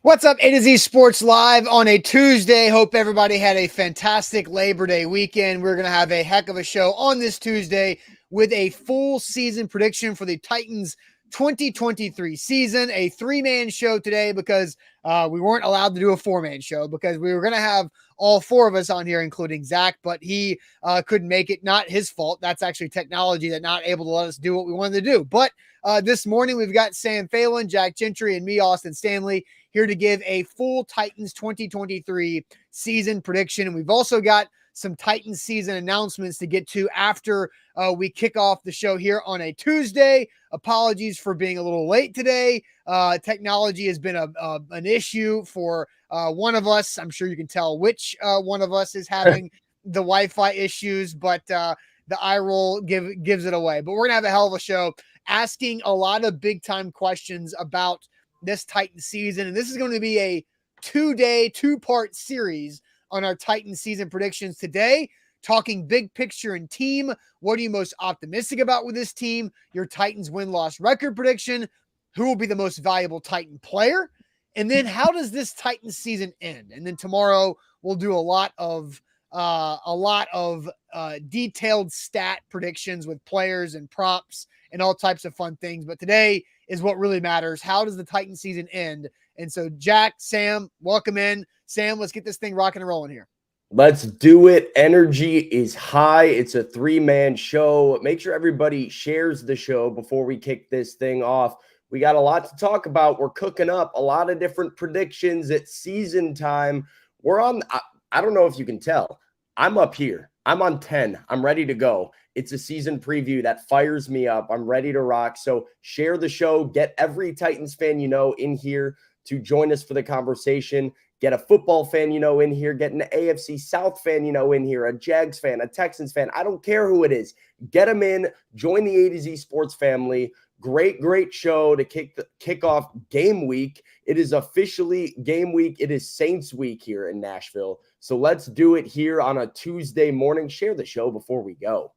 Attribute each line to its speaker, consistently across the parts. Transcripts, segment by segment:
Speaker 1: What's up, A to Z Sports Live on a Tuesday. Hope everybody had a fantastic Labor Day weekend. We're going to have a heck of a show on this Tuesday with a full season prediction for the Titans 2023 season. A three-man show today because we weren't allowed to do a four-man show because we were going to have all four of us on here, including Zach, but he couldn't make it. Not his fault. That's actually technology that not able to let us do what we wanted to do. But this morning, we've got Sam Phelan, Jack Gentry, and me, Austin Stanley, here to give a full Titans 2023 season prediction. And we've also got some Titans season announcements to get to after we kick off the show here on a Tuesday. Apologies for being a little late today. Technology has been an issue for one of us. I'm sure you can tell which one of us is having the Wi-Fi issues, but the eye roll gives it away. But we're going to have a hell of a show asking a lot of big-time questions about this Titan season. And this is going to be a two-part series on our Titan season predictions today, talking big picture and team. What are you most optimistic about with this team? Your Titans win-loss record prediction. Who will be the most valuable Titan player? And then how does this Titan season end? And then tomorrow we'll do a lot of detailed stat predictions with players and props and all types of fun things. But today is what really matters. How does the Titan season end? And so, Jack, Sam, welcome in. Sam, let's get this thing rocking and rolling here.
Speaker 2: Let's do it. Energy is high. It's a three-man show. Make sure everybody shares the show before we kick this thing off. We got a lot to talk about. We're cooking up a lot of different predictions at season time. We're on, I don't know if you can tell, I'm up here. I'm on 10. I'm ready to go. It's a season preview that fires me up. I'm ready to rock. So share the show. Get every Titans fan you know in here to join us for the conversation. Get a football fan you know in here. Get an AFC South fan you know in here. A Jags fan, a Texans fan. I don't care who it is. Get them in. Join the A to Z Sports family. Great show to kick off game week. It is officially game week. It is Saints week here in Nashville. So let's do it here on a Tuesday morning. Share the show before we go.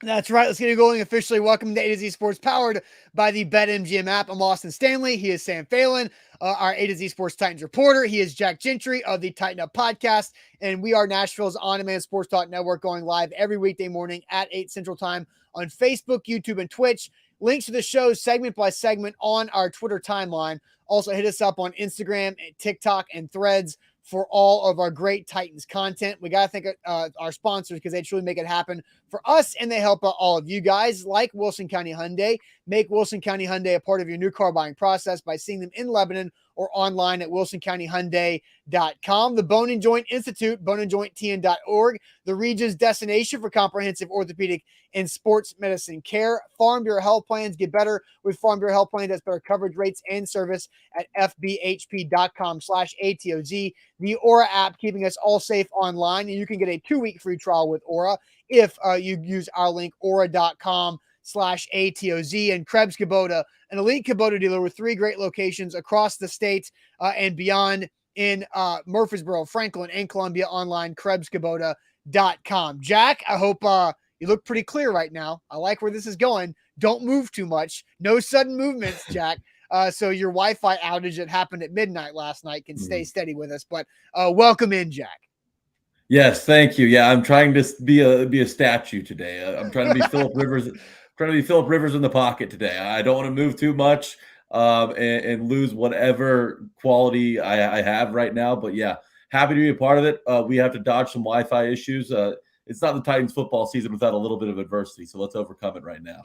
Speaker 1: That's right. Let's get it going officially. Welcome to A to Z Sports, powered by the BetMGM app. I'm Austin Stanley. He is Sam Phelan, our A to Z Sports Titans reporter. He is Jack Gentry of the Tighten Up podcast. And we are Nashville's on-demand sports talk network, going live every weekday morning at 8 Central Time on Facebook, YouTube, and Twitch. Links to the show segment by segment on our Twitter timeline. Also hit us up on Instagram, TikTok, and Threads for all of our great Titans content. We got to thank our sponsors because they truly make it happen for us, and they help out all of you guys, like Wilson County Hyundai. Make Wilson County Hyundai a part of your new car buying process by seeing them in Lebanon or online at wilsoncountyhyundai.com. The Bone and Joint Institute, boneandjointtn.org, the region's destination for comprehensive orthopedic and sports medicine care. Farm Bureau Health Plans. Get better with Farm Bureau Health Plans. That's better coverage rates and service at fbhp.com/ATOZ. The Aura app, keeping us all safe online. And you can get a 2-week free trial with Aura if you use our link, aura.com/ATOZ. And Krebs Kubota, an elite Kubota dealer with 3 great locations across the state and beyond in Murfreesboro, Franklin, and Columbia. Online, KrebsKubota.com. Jack, I hope you look pretty clear right now. I like where this is going. Don't move too much. No sudden movements, Jack. So your Wi-Fi outage that happened at midnight last night can stay steady with us. But welcome in, Jack.
Speaker 3: Yes, thank you. Yeah, I'm trying to be a statue today. I'm trying to be Philip Rivers. Trying to be Philip Rivers in the pocket today. I don't want to move too much and lose whatever quality I have right now. But yeah, happy to be a part of it. We have to dodge some Wi-Fi issues. It's not the Titans football season without a little bit of adversity. So let's overcome it right now.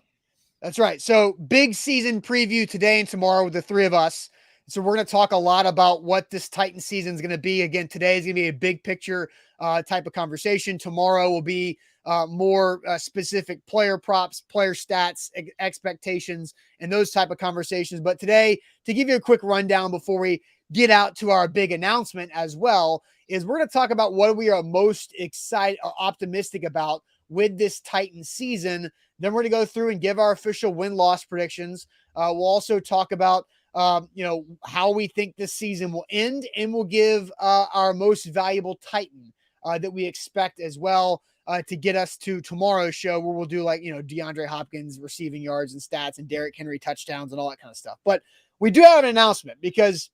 Speaker 1: That's right. So big season preview today and tomorrow with the three of us. So we're going to talk a lot about what this Titan season is going to be. Again, today is going to be a big picture type of conversation. Tomorrow will be more specific player props, player stats, expectations, and those type of conversations. But today, to give you a quick rundown before we get out to our big announcement as well, is we're going to talk about what we are most excited or optimistic about with this Titan season. Then we're going to go through and give our official win-loss predictions. We'll also talk about how we think this season will end, and we'll give our most valuable Titan that we expect as well to get us to tomorrow's show, where we'll do DeAndre Hopkins receiving yards and stats and Derrick Henry touchdowns and all that kind of stuff. But we do have an announcement because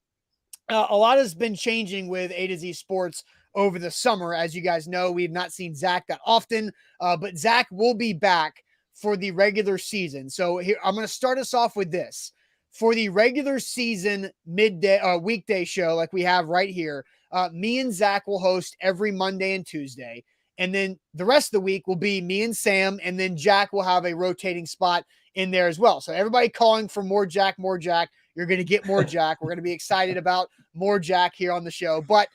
Speaker 1: a lot has been changing with A to Z Sports over the summer. As you guys know, we've not seen Zach that often, but Zach will be back for the regular season. So here, I'm going to start us off with this. For the regular season midday weekday show like we have right here, me and Zach will host every Monday and Tuesday. And then the rest of the week will be me and Sam, and then Jack will have a rotating spot in there as well. So everybody calling for more Jack, more Jack. You're going to get more Jack. We're going to be excited about more Jack here on the show. But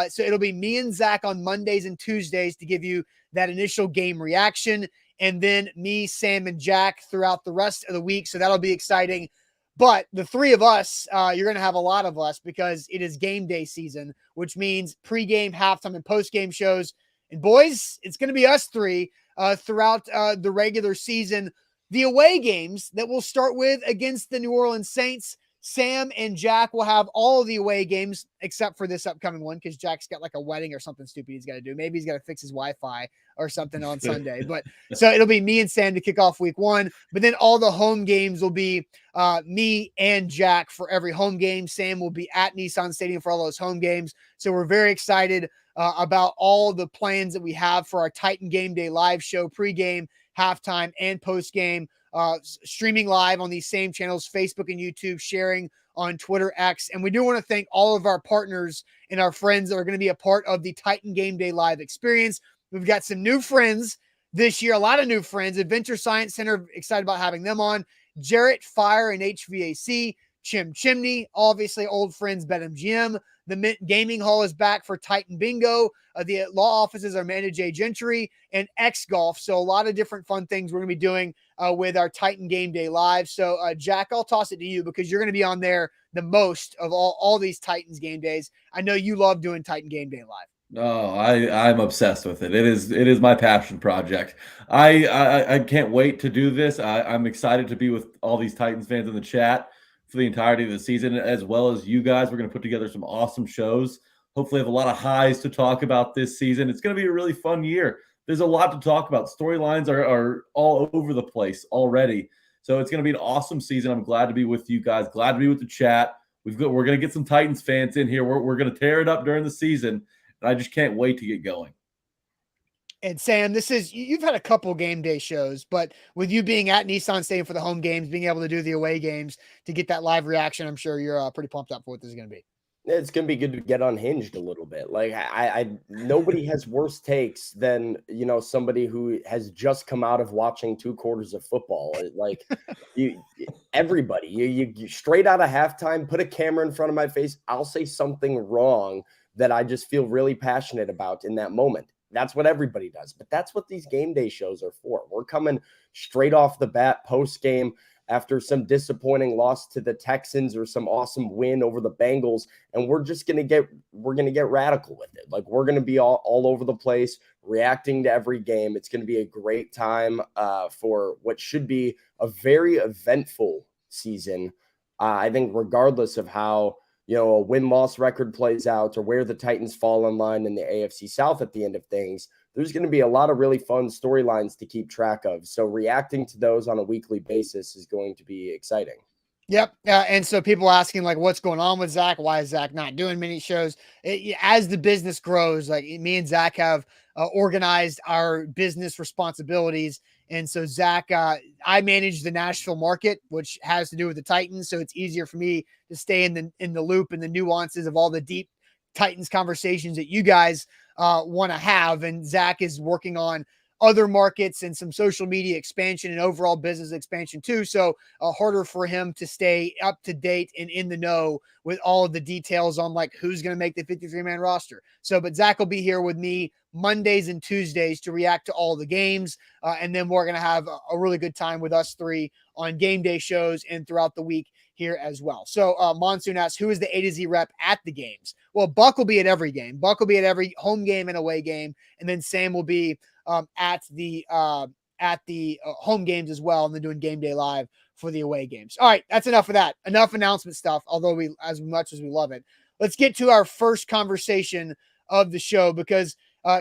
Speaker 1: so it'll be me and Zach on Mondays and Tuesdays to give you that initial game reaction. And then me, Sam, and Jack throughout the rest of the week. So that'll be exciting. But the three of us, you're going to have a lot of us because it is game day season, which means pregame, halftime, and postgame shows. And boys, it's going to be us three throughout the regular season. The away games that we'll start with against the New Orleans Saints, Sam and Jack will have all of the away games except for this upcoming one because Jack's got like a wedding or something stupid he's got to do. Maybe he's got to fix his Wi-Fi or something on Sunday. But so it'll be me and Sam to kick off week one. But then all the home games will be me and Jack for every home game. Sam will be at Nissan Stadium for all those home games. So we're very excited about all the plans that we have for our Titan Game Day live show, pregame, halftime, and postgame. Streaming live on these same channels, Facebook and YouTube, sharing on Twitter, X. And we do want to thank all of our partners and our friends that are going to be a part of the Titan Game Day live experience. We've got some new friends this year, a lot of new friends. Adventure Science Center, excited about having them on. Jarrett Fire and HVAC, Chim Chimney, obviously old friends, BetMGM. The Mint Gaming Hall is back for Titan Bingo. The law offices are Amanda J. Gentry and X Golf. So a lot of different fun things we're going to be doing with our Titan Game Day live. So Jack, I'll toss it to you because you're going to be on there the most of all these Titans game days. I know you love doing Titan Game Day live.
Speaker 3: Oh, I'm obsessed with it. It is my passion project. I can't wait to do this. I'm excited to be with all these Titans fans in the chat for the entirety of the season, as well as you guys. We're going to put together some awesome shows. Hopefully have a lot of highs to talk about this season. It's going to be a really fun year. There's a lot to talk about. Storylines are all over the place already. So it's going to be an awesome season. I'm glad to be with you guys. Glad to be with the chat. We're going to get some Titans fans in here. We're going to tear it up during the season. And I just can't wait to get going.
Speaker 1: And Sam, you've had a couple game day shows, but with you being at Nissan Stadium for the home games, being able to do the away games to get that live reaction, I'm sure you're pretty pumped up for what this is going to be.
Speaker 2: It's going to be good to get unhinged a little bit. Like nobody has worse takes than, somebody who has just come out of watching 2 quarters of football. Like everybody, you straight out of halftime, put a camera in front of my face. I'll say something wrong that I just feel really passionate about in that moment. That's what everybody does. But that's what these game day shows are for. We're coming straight off the bat post game after some disappointing loss to the Texans or some awesome win over the Bengals. And we're going to get radical with it. Like we're going to be all over the place, reacting to every game. It's going to be a great time for what should be a very eventful season. I think regardless of how, a win-loss record plays out or where the Titans fall in line in the AFC South at the end of things, there's going to be a lot of really fun storylines to keep track of. So reacting to those on a weekly basis is going to be exciting.
Speaker 1: Yep. And so people asking like, what's going on with Zach? Why is Zach not doing many shows? As the business grows, like me and Zach have organized our business responsibilities. And so Zach, I manage the Nashville market, which has to do with the Titans. So it's easier for me to stay in the loop and the nuances of all the deep Titans conversations that you guys want to have. And Zach is working on other markets and some social media expansion and overall business expansion too. So harder for him to stay up to date and in the know with all of the details on like who's going to make the 53-man roster. So, but Zach will be here with me Mondays and Tuesdays to react to all the games. And then we're going to have a really good time with us three on game day shows and throughout the week here as well. So Monsoon asks, who is the A to Z rep at the games? Well, Buck will be at every game. Buck will be at every home game and away game. And then Sam will be at the home games as well, and then doing game day live for the away games. All right, that's enough of that. Enough announcement stuff, although as much as we love it. Let's get to our first conversation of the show because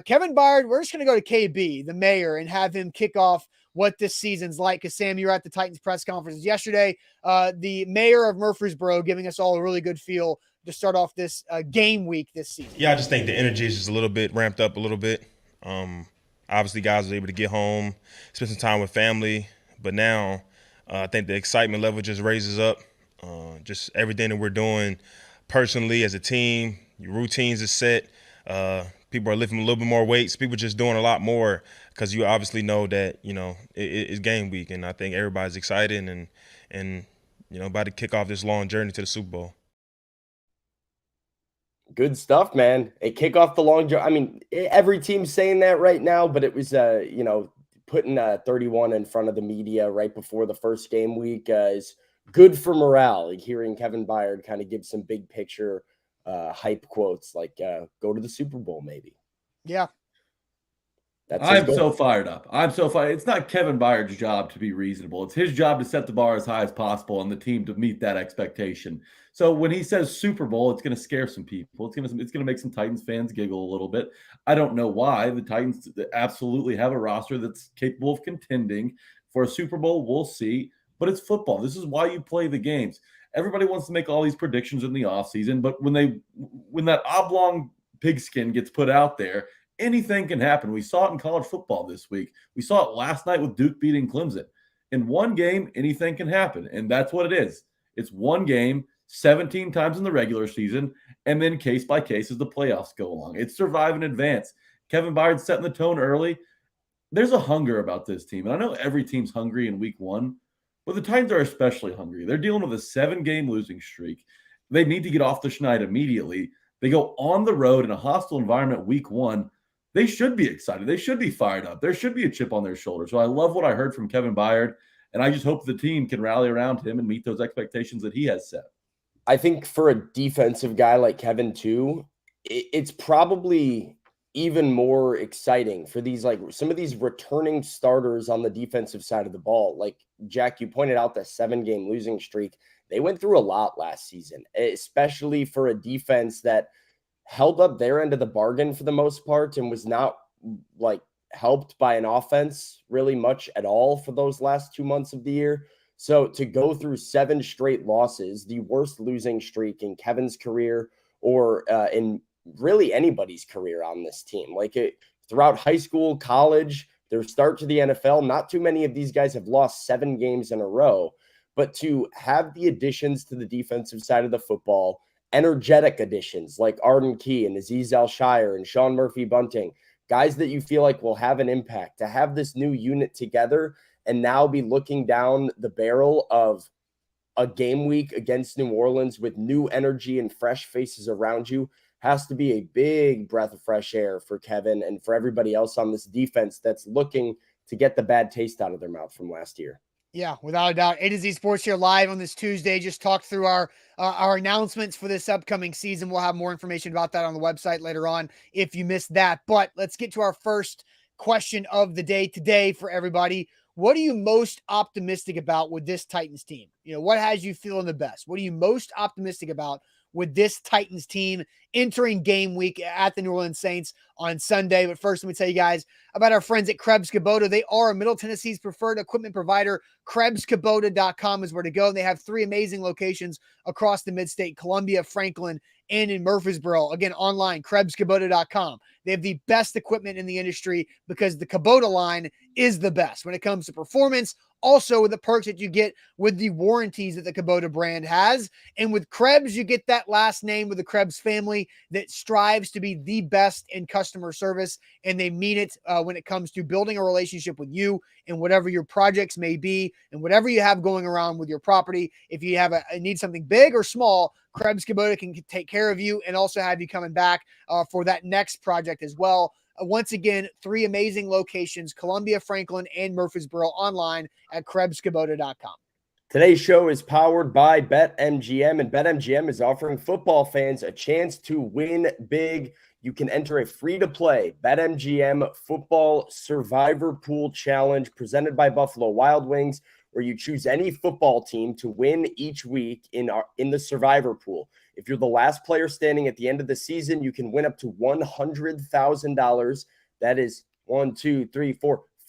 Speaker 1: Kevin Byard, we're just going to go to KB, the mayor, and have him kick off what this season's like. Because, Sam, you were at the Titans press conference yesterday. The mayor of Murfreesboro giving us all a really good feel to start off this game week this season.
Speaker 4: Yeah, I just think the energy is just a little bit ramped up a little bit. Obviously, guys were able to get home, spend some time with family. But now I think the excitement level just raises up. Just everything that we're doing personally as a team, your routines is set. People are lifting a little bit more weights. People just doing a lot more because you obviously know that, it's game week. And I think everybody's excited and about to kick off this long journey to the Super Bowl.
Speaker 2: Good stuff, man. It kick off the long journey. I mean, every team's saying that right now, but it was, putting 31 in front of the media right before the first game week is good for morale. Like hearing Kevin Byard kind of give some big picture hype quotes like go to the Super Bowl maybe.
Speaker 1: Yeah.
Speaker 3: I'm so fired up. I'm so fired. It's not Kevin Byard's job to be reasonable. It's his job to set the bar as high as possible and the team to meet that expectation. So when he says Super Bowl, it's going to scare some people. It's going to make some Titans fans giggle a little bit. I don't know why. The Titans absolutely have a roster that's capable of contending for a Super Bowl. We'll see. But it's football. This is why you play the games. Everybody wants to make all these predictions in the offseason, but when that oblong pigskin gets put out there, anything can happen. We saw it in college football this week. We saw it last night with Duke beating Clemson. In one game, anything can happen, and that's what it is. It's one game, 17 times in the regular season, and then case by case as the playoffs go along. It's survive and advance. Kevin Byard setting the tone early. There's a hunger about this team, and I know every team's hungry in week one, but the Titans are especially hungry. They're dealing with a 7-game losing streak. They need to get off the schneid immediately. They go on the road in a hostile environment week one. They should be excited. They should be fired up. There should be a chip on their shoulder. So I love what I heard from Kevin Byard, and I just hope the team can rally around him and meet those expectations that he has set.
Speaker 2: I think for a defensive guy like Kevin too, it's probably even more exciting for these, like some of these returning starters on the defensive side of the ball. Like Jack, you pointed out the 7-game losing streak. They went through a lot last season, especially for a defense that held up their end of the bargain for the most part and was not like helped by an offense really much at all for those last 2 months of the year. So to go through 7 straight losses, the worst losing streak in Kevin's career or in really anybody's career on this team, throughout high school, college, their start to the NFL, not too many of these guys have lost 7 games in a row, but to have the additions to the defensive side of the football, energetic additions like Arden Key and Azeez Al-Shire and Sean Murphy-Bunting, guys that you feel like will have an impact, to have this new unit together and now be looking down the barrel of a game week against New Orleans with new energy and fresh faces around you has to be a big breath of fresh air for Kevin and for everybody else on this defense that's looking to get the bad taste out of their mouth from last year.
Speaker 1: Yeah, without a doubt. A to Z Sports here live on this Tuesday. Just talk through our announcements for this upcoming season. We'll have more information about that on the website later on if you missed that. But let's get to our first question of the day today for everybody. What are you most optimistic about with this Titans team? What has you feeling the best? What are you most optimistic about with this Titans team entering game week at the New Orleans Saints on Sunday? But first, let me tell you guys about our friends at Krebs Kubota. They are Middle Tennessee's preferred equipment provider. KrebsKubota.com is where to go. And they have 3 amazing locations across the mid-state, Columbia, Franklin, and in Murfreesboro. Again, online, KrebsKubota.com. They have the best equipment in the industry because the Kubota line is the best when it comes to performance. Also, with the perks that you get with the warranties that the Kubota brand has. And with Krebs, you get that last name with the Krebs family that strives to be the best in customer service. And they mean it when it comes to building a relationship with you and whatever your projects may be and whatever you have going around with your property. If you have need something big or small, Krebs Kubota can take care of you and also have you coming back for that next project as well. Once again, 3 amazing locations, Columbia, Franklin, and Murfreesboro, online at KrebsKubota.com.
Speaker 2: Today's show is powered by BetMGM, and BetMGM is offering football fans a chance to win big. You can enter a free-to-play BetMGM Football Survivor Pool Challenge presented by Buffalo Wild Wings, where you choose any football team to win each week in the Survivor Pool. If you're the last player standing at the end of the season, you can win up to $100,000. That is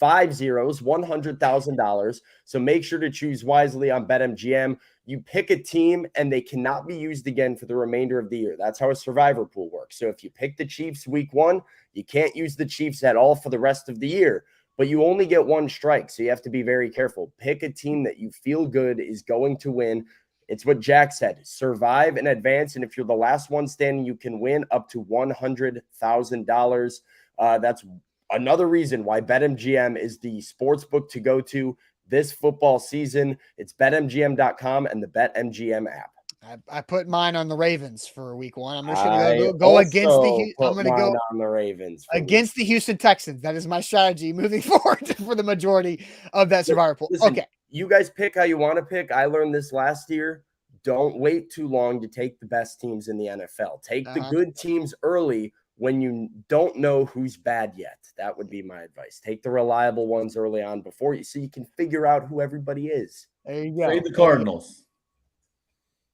Speaker 2: 5 zeros, $100,000. So make sure to choose wisely on BetMGM. You pick a team and they cannot be used again for the remainder of the year. That's how a survivor pool works. So if you pick the Chiefs week 1, you can't use the Chiefs at all for the rest of the year, but you only get one strike. So you have to be very careful. Pick a team that you feel good is going to win. It's what Jack said, survive and advance. And if you're the last one standing, you can win up to $100,000. That's another reason why BetMGM is the sports book to go to this football season. It's betmgm.com and the BetMGM app.
Speaker 1: I put mine on the Ravens for week 1. I'm just going to go against the. I'm going to go
Speaker 2: on the Ravens
Speaker 1: against the Houston Texans. That is my strategy moving forward for the majority of that survivor pool.
Speaker 2: Listen,
Speaker 1: okay,
Speaker 2: you guys pick how you want to pick. I learned this last year. Don't wait too long to take the best teams in the NFL. Take the good teams early when you don't know who's bad yet. That would be my advice. Take the reliable ones early on so you can figure out who everybody is.
Speaker 1: There you go.
Speaker 3: Fade the Cardinals.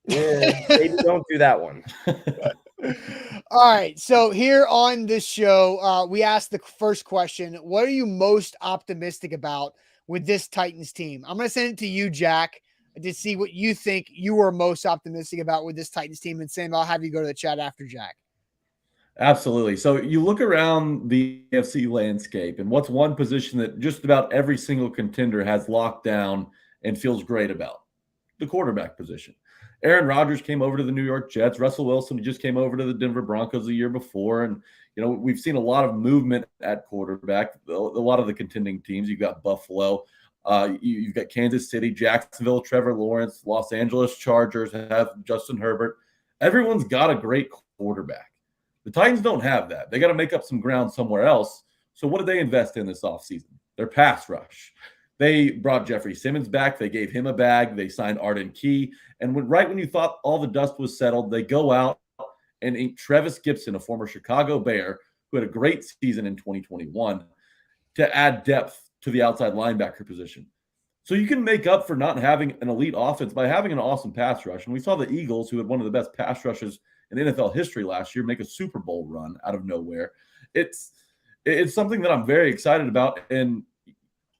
Speaker 2: Yeah, maybe don't do that one.
Speaker 1: All right. So here on this show, we asked the first question: what are you most optimistic about with this Titans team? I'm going to send it to you, Jack, to see what you think you are most optimistic about with this Titans team. And Sam, I'll have you go to the chat after Jack.
Speaker 3: Absolutely. So you look around the AFC landscape, and what's one position that just about every single contender has locked down and feels great about? The quarterback position. Aaron Rodgers came over to the New York Jets. Russell Wilson just came over to the Denver Broncos the year before. And, we've seen a lot of movement at quarterback, a lot of the contending teams. You've got Buffalo. You've got Kansas City, Jacksonville, Trevor Lawrence, Los Angeles Chargers have Justin Herbert. Everyone's got a great quarterback. The Titans don't have that. They got to make up some ground somewhere else. So what did they invest in this offseason? Their pass rush. They brought Jeffrey Simmons back. They gave him a bag. They signed Arden Key. And right when you thought all the dust was settled, they go out and ink Trevis Gibson, a former Chicago Bear, who had a great season in 2021, to add depth to the outside linebacker position. So you can make up for not having an elite offense by having an awesome pass rush. And we saw the Eagles, who had one of the best pass rushes in NFL history last year, make a Super Bowl run out of nowhere. It's something that I'm very excited about. And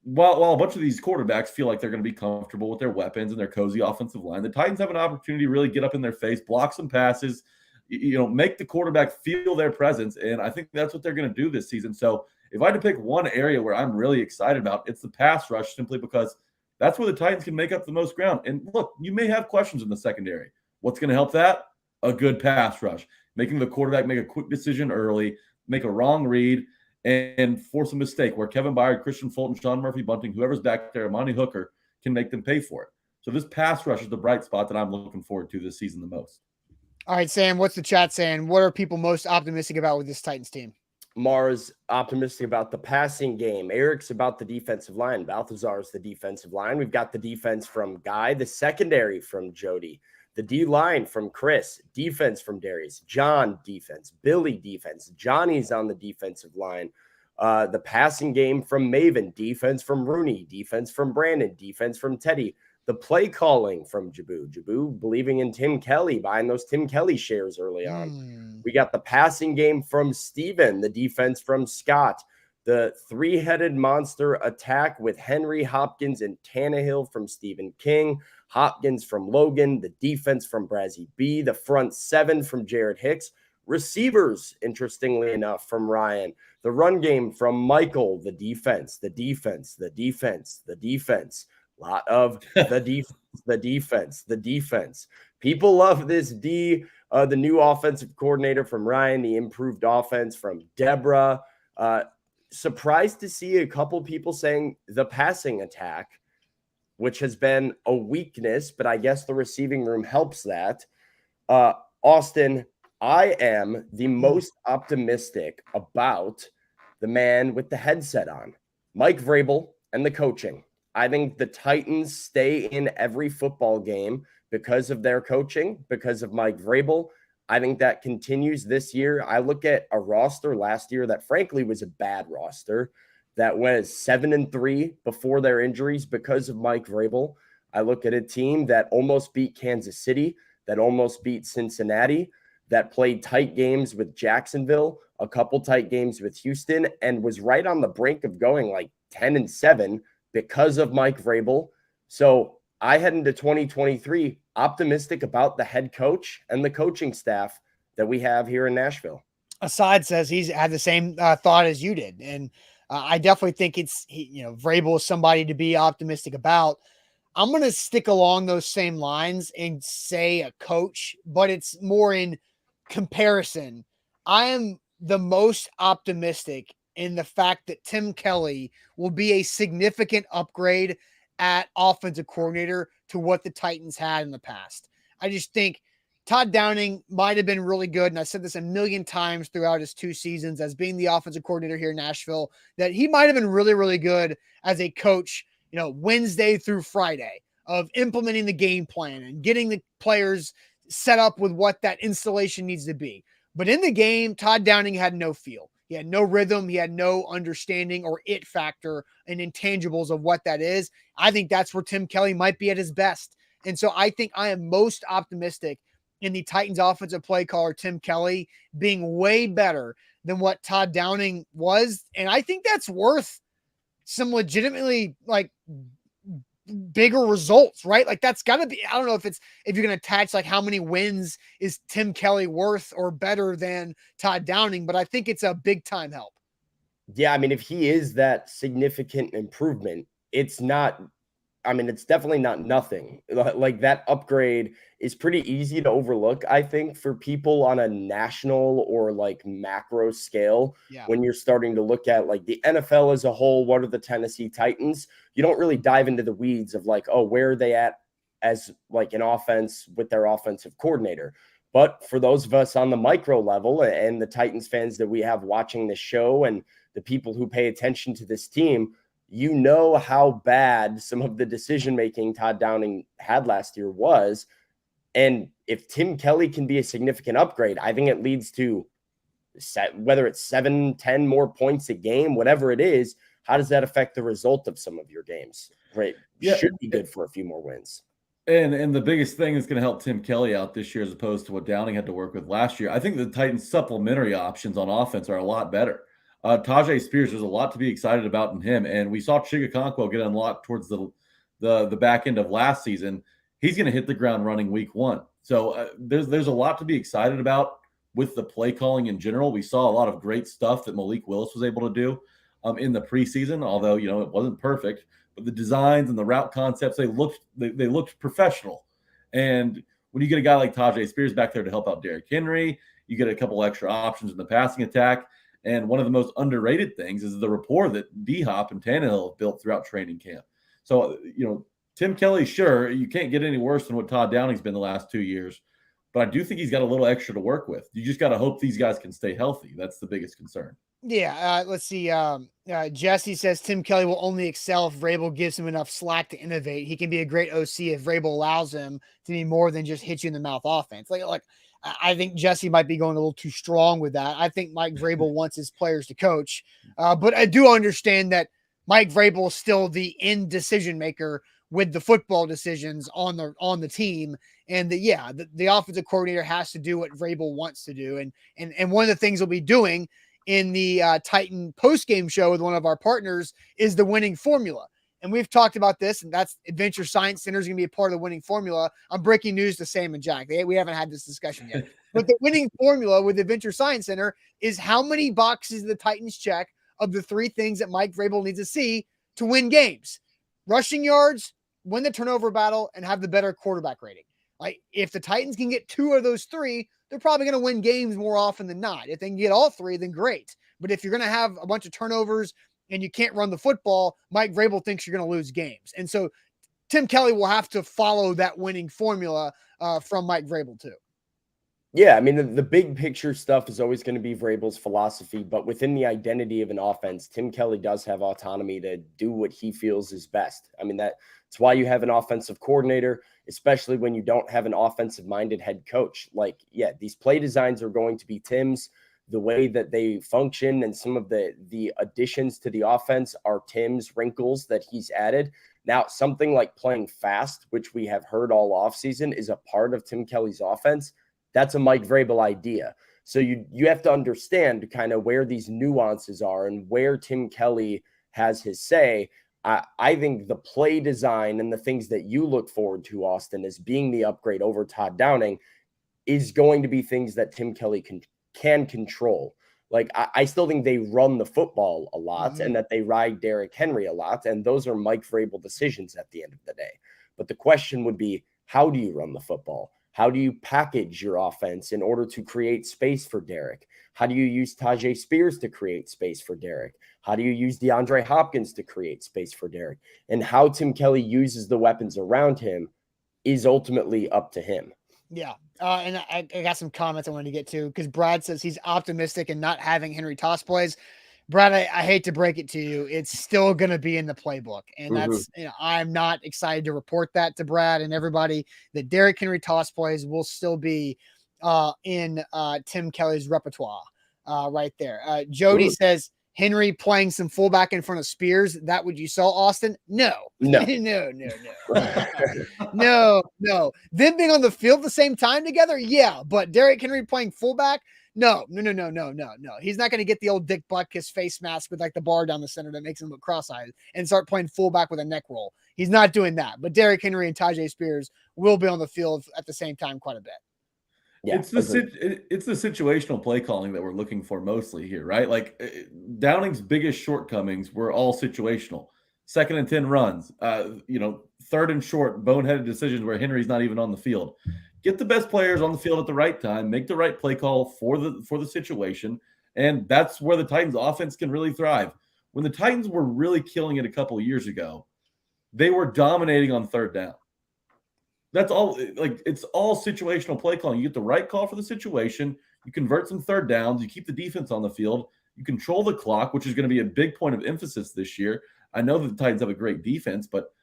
Speaker 3: while a bunch of these quarterbacks feel like they're going to be comfortable with their weapons and their cozy offensive line, the Titans have an opportunity to really get up in their face, block some passes, make the quarterback feel their presence. And I think that's what they're going to do this season. So if I had to pick one area where I'm really excited about, it's the pass rush, simply because that's where the Titans can make up the most ground. And look, you may have questions in the secondary. What's going to help that? A good pass rush, making the quarterback make a quick decision early, make a wrong read, and force a mistake where Kevin Byard, Christian Fulton, Sean Murphy-Bunting, whoever's back there, Amani Hooker, can make them pay for it. So this pass rush is the bright spot that I'm looking forward to this season the most.
Speaker 1: All right, Sam, what's the chat saying? What are people most optimistic about with this Titans team?
Speaker 2: Mars optimistic about the passing game. Eric's about the defensive line. Balthazar's the defensive line. We've got the defense from Guy, the secondary from Jody, the D-line from Chris, defense from Darius, John defense, Billy defense, Johnny's on the defensive line, the passing game from Maven, defense from Rooney, defense from Brandon, defense from Teddy, the play calling from Jabu believing in Tim Kelly, buying those Tim Kelly shares early on. We got the passing game from Steven, the defense from Scott, the three-headed monster attack with Henry, Hopkins, and Tannehill from Stephen King, Hopkins from Logan, the defense from Brazzy B, the front seven from Jared Hicks, receivers, interestingly enough, from Ryan, the run game from Michael, the defense. A lot of the defense. People love this D, the new offensive coordinator from Ryan, the improved offense from Deborah. Surprised to see a couple people saying the passing attack, which has been a weakness, but I guess the receiving room helps that. Austin, I am the most optimistic about the man with the headset on, Mike Vrabel, and the coaching. I think the Titans stay in every football game because of their coaching, because of Mike Vrabel. I think that continues this year. I look at a roster last year that frankly was a bad roster that went 7-3 before their injuries because of Mike Vrabel. I look at a team that almost beat Kansas City, that almost beat Cincinnati, that played tight games with Jacksonville, a couple tight games with Houston, and was right on the brink of going like 10-7 because of Mike Vrabel. So I head into 2023 optimistic about the head coach and the coaching staff that we have here in Nashville.
Speaker 1: Asad says he's had the same thought as you did. And I definitely think Vrabel is somebody to be optimistic about. I'm going to stick along those same lines and say a coach, but it's more in comparison. I am the most optimistic in the fact that Tim Kelly will be a significant upgrade at offensive coordinator to what the Titans had in the past. I just think Todd Downing might have been really good, and I said this a million times throughout his 2 seasons as being the offensive coordinator here in Nashville, that he might have been really, really good as a coach, Wednesday through Friday, of implementing the game plan and getting the players set up with what that installation needs to be. But in the game, Todd Downing had no feel. He had no rhythm. He had no understanding or it factor and intangibles of what that is. I think that's where Tim Kelly might be at his best. And so I think I am most optimistic in the Titans offensive play caller, Tim Kelly, being way better than what Todd Downing was. And I think that's worth some legitimately bigger results, right? Like that's gotta be, I don't know if you're going to attach how many wins is Tim Kelly worth or better than Todd Downing, but I think it's a big time help.
Speaker 2: Yeah. I mean, if he is that significant improvement, it's definitely not nothing. Like that upgrade is pretty easy to overlook, I think, for people on a national or macro scale.
Speaker 1: Yeah.
Speaker 2: When you're starting to look at the NFL as a whole, what are the Tennessee Titans? You don't really dive into the weeds of where are they at as an offense with their offensive coordinator. But for those of us on the micro level and the Titans fans that we have watching this show and the people who pay attention to this team, how bad some of the decision-making Todd Downing had last year was. And if Tim Kelly can be a significant upgrade, I think it leads to whether it's 7-10 more points a game, whatever it is. How does that affect the result of some of your games? Right. Yeah. Should be good for a few more wins.
Speaker 3: And the biggest thing that's going to help Tim Kelly out this year as opposed to what Downing had to work with last year, I think the Titans' supplementary options on offense are a lot better. Tajay Spears, there's a lot to be excited about in him, and we saw Chigakonkwo get unlocked towards the back end of last season. He's going to hit the ground running week 1. So there's a lot to be excited about with the play calling in general. We saw a lot of great stuff that Malik Willis was able to do in the preseason, although it wasn't perfect. But the designs and the route concepts, they looked professional. And when you get a guy like Tajay Spears back there to help out Derrick Henry, you get a couple extra options in the passing attack. And one of the most underrated things is the rapport that D-Hop and Tannehill have built throughout training camp. So, Tim Kelly, sure, you can't get any worse than what Todd Downing's been the last 2 years. But I do think he's got a little extra to work with. You just got to hope these guys can stay healthy. That's the biggest concern.
Speaker 1: Yeah, let's see. Jesse says Tim Kelly will only excel if Vrabel gives him enough slack to innovate. He can be a great OC if Vrabel allows him to be more than just hit you in the mouth offense. I think Jesse might be going a little too strong with that. I think Mike Vrabel wants his players to coach, but I do understand that Mike Vrabel is still the end decision maker with the football decisions on the team. And the offensive coordinator has to do what Vrabel wants to do. And one of the things we'll be doing in the Titan post-game show with one of our partners is the winning formula. And we've talked about this, and that's Adventure Science Center is going to be a part of the winning formula. I'm breaking news to Sam and Jack. We haven't had this discussion yet. But the winning formula with Adventure Science Center is how many boxes the Titans check of the 3 things that Mike Vrabel needs to see to win games: rushing yards, win the turnover battle, and have the better quarterback rating. If the Titans can get 2 of those 3, they're probably going to win games more often than not. If they can get all 3, then great. But if you're going to have a bunch of turnovers and you can't run the football, Mike Vrabel thinks you're going to lose games. And so Tim Kelly will have to follow that winning formula from Mike Vrabel too.
Speaker 2: Yeah, I mean, the big picture stuff is always going to be Vrabel's philosophy, but within the identity of an offense, Tim Kelly does have autonomy to do what he feels is best. I mean, that's why you have an offensive coordinator, especially when you don't have an offensive-minded head coach. These play designs are going to be Tim's. The way that they function and some of the additions to the offense are Tim's wrinkles that he's added. Now, something like playing fast, which we have heard all offseason, is a part of Tim Kelly's offense. That's a Mike Vrabel idea. So you have to understand kind of where these nuances are and where Tim Kelly has his say. I think the play design and the things that you look forward to, Austin, as being the upgrade over Todd Downing is going to be things that Tim Kelly can control. Like, I still think they run the football a lot and that they ride Derrick Henry a lot. And those are Mike Vrabel decisions at the end of the day. But the question would be, how do you run the football? How do you package your offense in order to create space for Derrick? How do you use Tajay Spears to create space for Derrick? How do you use DeAndre Hopkins to create space for Derrick? And how Tim Kelly uses the weapons around him is ultimately up to him.
Speaker 1: Yeah. And I got some comments I wanted to get to because Brad says he's optimistic in not having Henry toss plays. Brad, I hate to break it to you. It's still going to be in the playbook. And that's, I'm not excited to report that to Brad and everybody that Derrick Henry toss plays will still be in Tim Kelly's repertoire right there. Jody says Henry playing some fullback in front of Spears. That what you saw, Austin? No. no. Them being on the field at the same time together? Yeah. But Derrick Henry playing fullback? No. He's not going to get the old Dick Butkus face mask with like the bar down the center that makes him look cross-eyed and start playing fullback with a neck roll. He's not doing that. But Derrick Henry and Tajay Spears will be on the field at the same time quite a bit.
Speaker 3: Yeah, it's the situational play calling that we're looking for mostly here, right? Like Downing's biggest shortcomings were all situational. 2nd and 10 runs, 3rd and short, boneheaded decisions where Henry's not even on the field. Get the best players on the field at the right time, make the right play call for the situation, and that's where the Titans offense can really thrive. When the Titans were really killing it a couple of years ago, they were dominating on 3rd down. That's all. Like, it's all situational play calling. You get the right call for the situation, you convert some 3rd downs, you keep the defense on the field, you control the clock, which is going to be a big point of emphasis this year. I know that the Titans have a great defense, but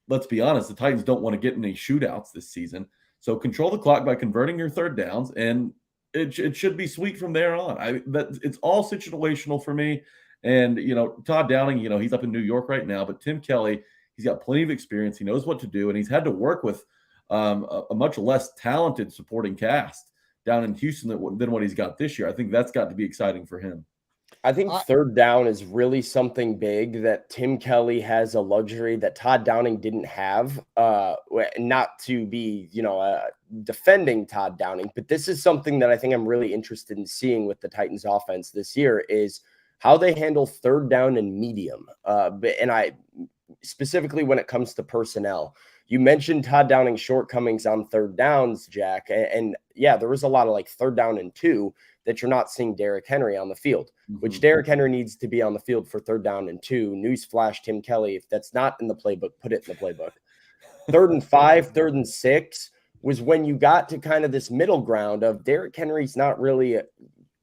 Speaker 3: let's be honest, the Titans don't want to get in any shootouts this season. So control the clock by converting your 3rd downs, and it should be sweet from there on. It's all situational for me. And Todd Downing, he's up in New York right now, but Tim Kelly, he's got plenty of experience. He knows what to do, and he's had to work with a much less talented supporting cast down in Houston than what he's got this year. I think that's got to be exciting for him.
Speaker 2: I think 3rd down is really something big that Tim Kelly has a luxury that Todd Downing didn't have. Not to be, defending Todd Downing, but this is something that I think I'm really interested in seeing with the Titans offense this year is how they handle 3rd down and medium. And I specifically when it comes to personnel. You mentioned Todd Downing's shortcomings on 3rd downs, Jack. And yeah, there was a lot of like 3rd down and 2 that you're not seeing Derrick Henry on the field, which Derrick Henry needs to be on the field for 3rd down and 2. Newsflash, Tim Kelly, if that's not in the playbook, put it in the playbook. 3rd and 5, 3rd and 6 was when you got to kind of this middle ground of Derrick Henry's not really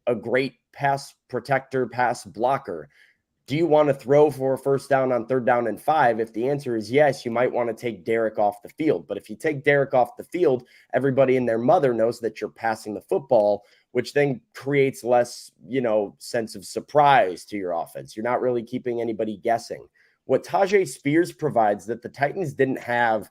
Speaker 2: a great pass protector, pass blocker. Do you want to throw for a 1st down on 3rd down and 5? If the answer is yes, you might want to take Derrick off the field. But if you take Derrick off the field, everybody and their mother knows that you're passing the football, which then creates less, sense of surprise to your offense. You're not really keeping anybody guessing. What Tajay Spears provides that the Titans didn't have,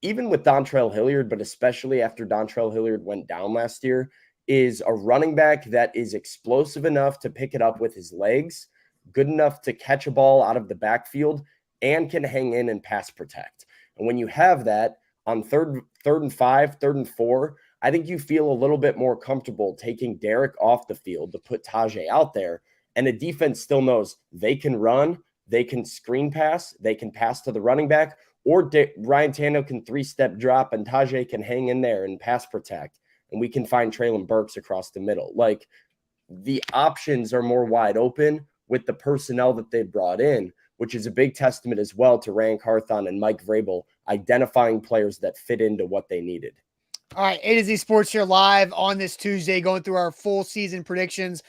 Speaker 2: even with Dontrell Hilliard, but especially after Dontrell Hilliard went down last year, is a running back that is explosive enough to pick it up with his legs, good enough to catch a ball out of the backfield, and can hang in and pass protect. And when you have that on 3rd and 5, 3rd and 4, I think you feel a little bit more comfortable taking Derrick off the field to put Tajay out there. And the defense still knows they can run, they can screen pass, they can pass to the running back, or Ryan Tannehill can 3-step drop and Tajay can hang in there and pass protect. And we can find Treylon Burks across the middle. Like, the options are more wide open with the personnel that they brought in, which is a big testament as well to Ryan Carthon and Mike Vrabel identifying players that fit into what they needed.
Speaker 1: All right, A to Z Sports here live on this Tuesday, going through our full season predictions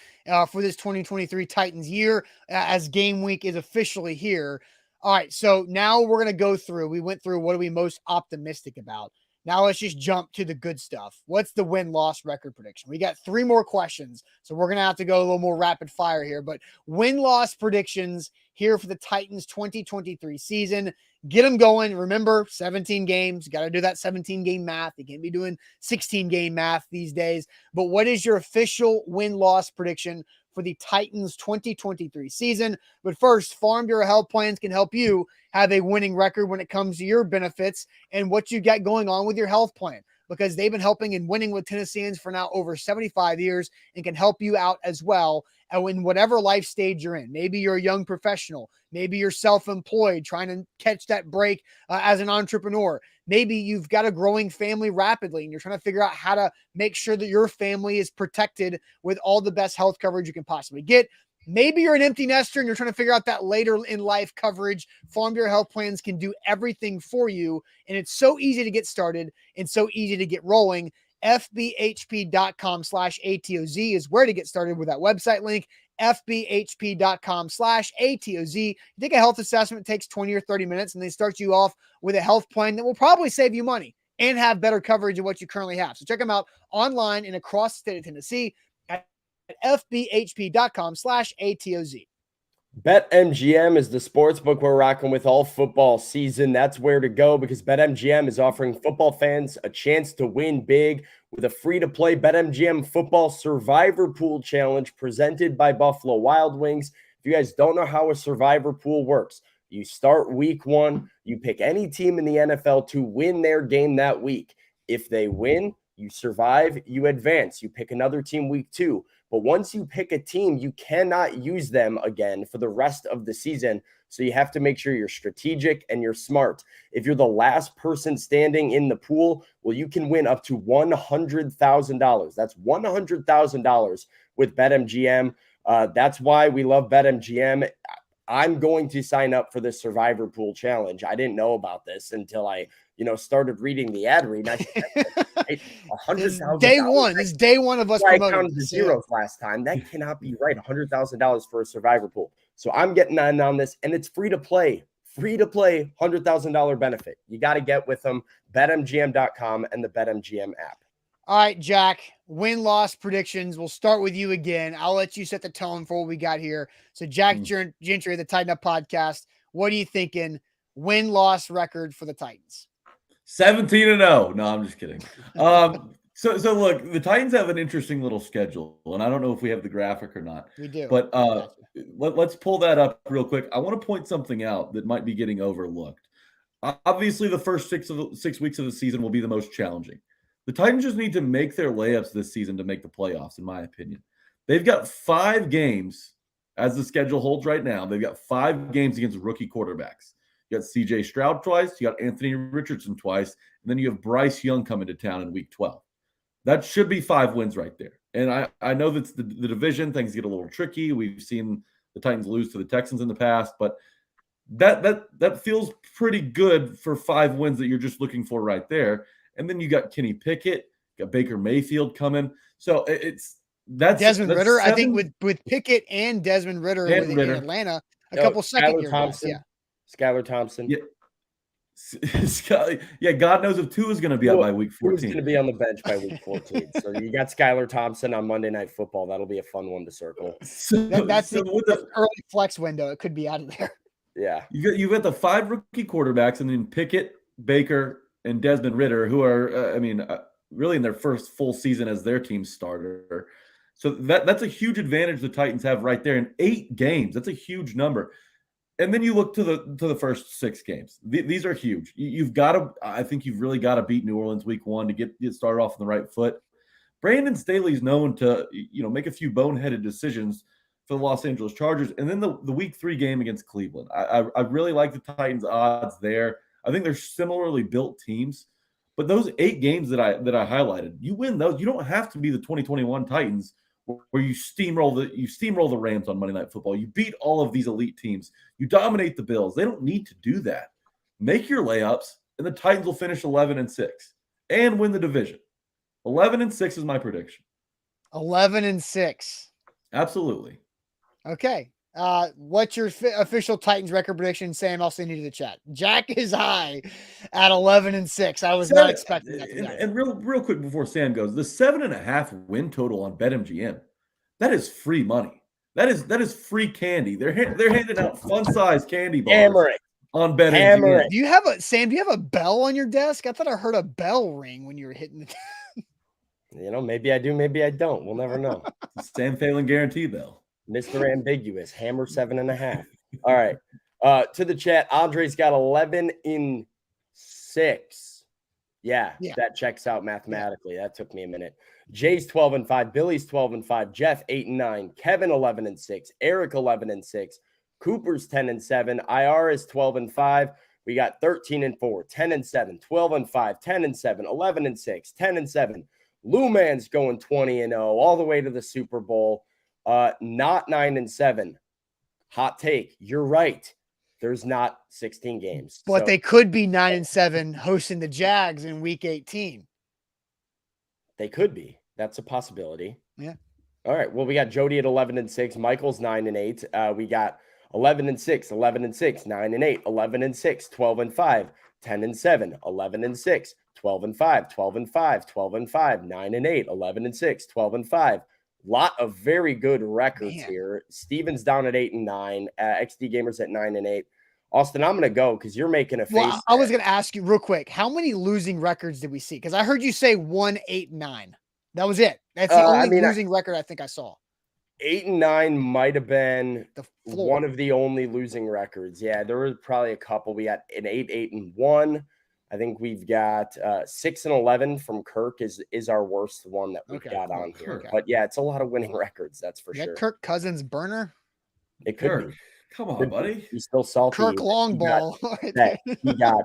Speaker 1: for this 2023 Titans year as game week is officially here. All right, so now we're going to go through. We went through what are we most optimistic about. Now let's just jump to the good stuff. What's the win-loss record prediction? We got 3 more questions, so we're going to have to go a little more rapid fire here. But win-loss predictions here for the Titans 2023 season. Get them going. Remember, 17 games. Got to do that 17-game math. You can't be doing 16-game math these days. But what is your official win-loss prediction for the Titans 2023 season. But first, Farm Bureau Health Plans can help you have a winning record when it comes to your benefits and what you got going on with your health plan, because they've been helping and winning with Tennesseans for now over 75 years and can help you out as well in whatever life stage you're in. Maybe you're a young professional. Maybe you're self-employed trying to catch that break as an entrepreneur. Maybe you've got a growing family rapidly and you're trying to figure out how to make sure that your family is protected with all the best health coverage you can possibly get. Maybe you're an empty nester and you're trying to figure out that later in life coverage. Farm Bureau Health Plans can do everything for you. And it's so easy to get started and so easy to get rolling. FBHP.com/ATOZ is where to get started with that website link. FBHP.com/ATOZ. You take a health assessment, it takes 20 or 30 minutes, and they start you off with a health plan that will probably save you money and have better coverage than what you currently have. So check them out online and across the state of Tennessee at FBHP.com/ATOZ.
Speaker 2: BetMGM is the sportsbook we're rocking with all football season. That's where to go, because BetMGM is offering football fans a chance to win big with a free-to-play BetMGM Football Survivor Pool Challenge presented by Buffalo Wild Wings. If you guys don't know how a Survivor Pool works, you start week 1, you pick any team in the NFL to win their game that week. If they win, you survive, you advance. You pick another team week 2. But once you pick a team, you cannot use them again for the rest of the season. So you have to make sure you're strategic and you're smart. If you're the last person standing in the pool, well, you can win up to $100,000. That's $100,000 with BetMGM. That's why we love BetMGM. I'm going to sign up for the Survivor Pool Challenge. I didn't know about this until I, started reading the ad read. $100,000.
Speaker 1: Day one. It's day one of us
Speaker 2: I
Speaker 1: promoting.
Speaker 2: counted the zeros last time. That cannot be right. $100,000 for a Survivor Pool. So I'm getting on this, and it's free to play. Free to play, $100,000 benefit. You got to get with them. BetMGM.com and the BetMGM app.
Speaker 1: All right, Jack, win-loss predictions. We'll start with you again. I'll let you set the tone for what we got here. So, Jack Gentry of the Tighten Up Podcast, what are you thinking? Win-loss record for the Titans?
Speaker 3: 17-0. No, I'm just kidding. So look, the Titans have an interesting little schedule, and I don't know if we have the graphic or not.
Speaker 1: We do.
Speaker 3: But let's pull that up real quick. I want to point something out that might be getting overlooked. Obviously, the first 6 weeks of the season will be the most challenging. The Titans just need to make their layups this season to make the playoffs, in my opinion. They've got 5 games, as the schedule holds right now. They've got 5 games against rookie quarterbacks. You got C.J. Stroud twice, you got Anthony Richardson twice, and then you have Bryce Young coming to town in week 12. That should be 5 wins right there. And I know that's the division. Things get a little tricky. We've seen the Titans lose to the Texans in the past, but that feels pretty good for 5 wins that you're just looking for right there. And then you got Kenny Pickett, got Baker Mayfield coming. So that's
Speaker 1: Desmond Ritter.
Speaker 3: 7,
Speaker 1: I think with Pickett and Desmond Ritter in Atlanta, couple second-year guys. Yeah.
Speaker 2: Skylar Thompson.
Speaker 3: Yeah, God knows if Tua is going to be out by week 14.
Speaker 2: Who's going to be on the bench by week 14? So you got Skylar Thompson on Monday Night Football. That'll be a fun one to circle.
Speaker 1: That's the early flex window. It could be out of there.
Speaker 2: Yeah.
Speaker 3: You got the 5 rookie quarterbacks, and then Pickett, Baker, and Desmond Ritter, who are, really in their first full season as their team starter. So that's a huge advantage the Titans have right there in 8 games. That's a huge number. And then you look to the first 6 games. These are huge. You've got to. I think you've really got to beat New Orleans week 1 to get started off on the right foot. Brandon Staley's known to make a few boneheaded decisions for the Los Angeles Chargers, and then the week 3 game against Cleveland. I really like the Titans' odds there. I think they're similarly built teams, but those 8 games that I highlighted, you win those. You don't have to be the 2021 Titans where you steamroll the Rams on Monday Night Football. You beat all of these elite teams. You dominate the Bills. They don't need to do that. Make your layups, and the Titans will finish 11-6 and win the division. 11-6 is my prediction.
Speaker 1: 11-6.
Speaker 3: Absolutely.
Speaker 1: Okay. What's your official Titans record prediction, Sam? I'll send you to the chat. Jack is high at 11-6. I was not expecting that.
Speaker 3: And real quick before Sam goes, the 7.5 win total on BetMGM, that is free money. That is free candy. They're handing out fun-sized candy bars on BetMGM.
Speaker 1: Do you have a bell on your desk? I thought I heard a bell ring when you were hitting it.
Speaker 2: Maybe I do, maybe I don't. We'll never know.
Speaker 3: Sam Phelan guarantee bell.
Speaker 2: Mr. Ambiguous, hammer 7.5. All right. To the chat, Andre's got 11 in 6. Yeah, that checks out mathematically. That took me a minute. Jay's 12 and 5. Billy's 12 and 5. Jeff 8 and 9. Kevin 11 and 6. Eric 11 and 6. Cooper's 10 and 7. IR is 12 and 5. We got 13 and 4, 10 and 7, 12 and 5, 10 and 7, 11 and 6, 10 and 7. Lou Man's going 20 and 0 all the way to the Super Bowl. Not 9 and 7. Hot take. You're right. There's not 16 games.
Speaker 1: But they could be 9 and 7 hosting the Jags in week 18.
Speaker 2: They could be. That's a possibility.
Speaker 1: Yeah.
Speaker 2: All right. Well, we got Jody at 11 and 6. Michael's 9 and 8. We got 11 and 6, 11 and 6, 9 and 8, 11 and 6, 12 and 5, 10 and 7, 11 and 6, 12 and 5, 12 and 5, 12 and 5, 9 and 8, 11 and 6, 12 and 5. Lot of very good records here. Steven's down at 8 and 9. XD Gamers at 9 and 8. Austin, I'm going to go because you're making a face.
Speaker 1: Well, I was going to ask you real quick, how many losing records did we see? Because I heard you say 1, 8, 9. That was it. That's the only losing record I think I saw.
Speaker 2: 8 and 9 might have been one of the only losing records. Yeah, there were probably a couple. We got an 8, 8 and 1. I think we've got 6 and 11 from Kirk is our worst one that we've got on here. Okay. But yeah, it's a lot of winning records. That's for sure.
Speaker 1: Kirk Cousins burner.
Speaker 2: It could be.
Speaker 3: Come on, buddy.
Speaker 2: He's still salty.
Speaker 1: Kirk long ball.
Speaker 2: He got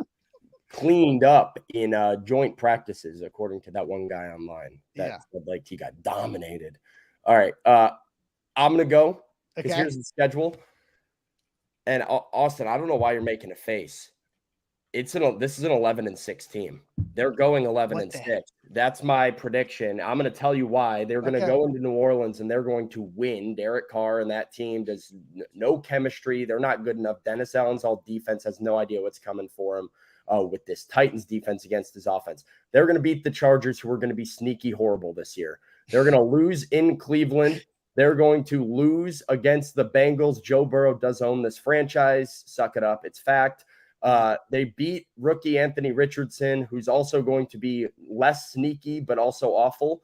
Speaker 2: cleaned up in joint practices, according to that one guy online. That like he got dominated. All right. I'm going to go because here's the schedule. And Austin, I don't know why you're making a face. This is an 11 and 6 team. They're going 11 and 6. That's my prediction. I'm going to tell you why. They're going to go into New Orleans and they're going to win. Derek Carr and that team does no chemistry. They're not good enough. Dennis Allen's all defense has no idea what's coming for him with this Titans defense against his offense. They're going to beat the Chargers, who are going to be sneaky horrible this year. They're going to lose in Cleveland. They're going to lose against the Bengals. Joe Burrow does own this franchise. Suck it up. It's fact. They beat rookie Anthony Richardson, who's also going to be less sneaky, but also awful.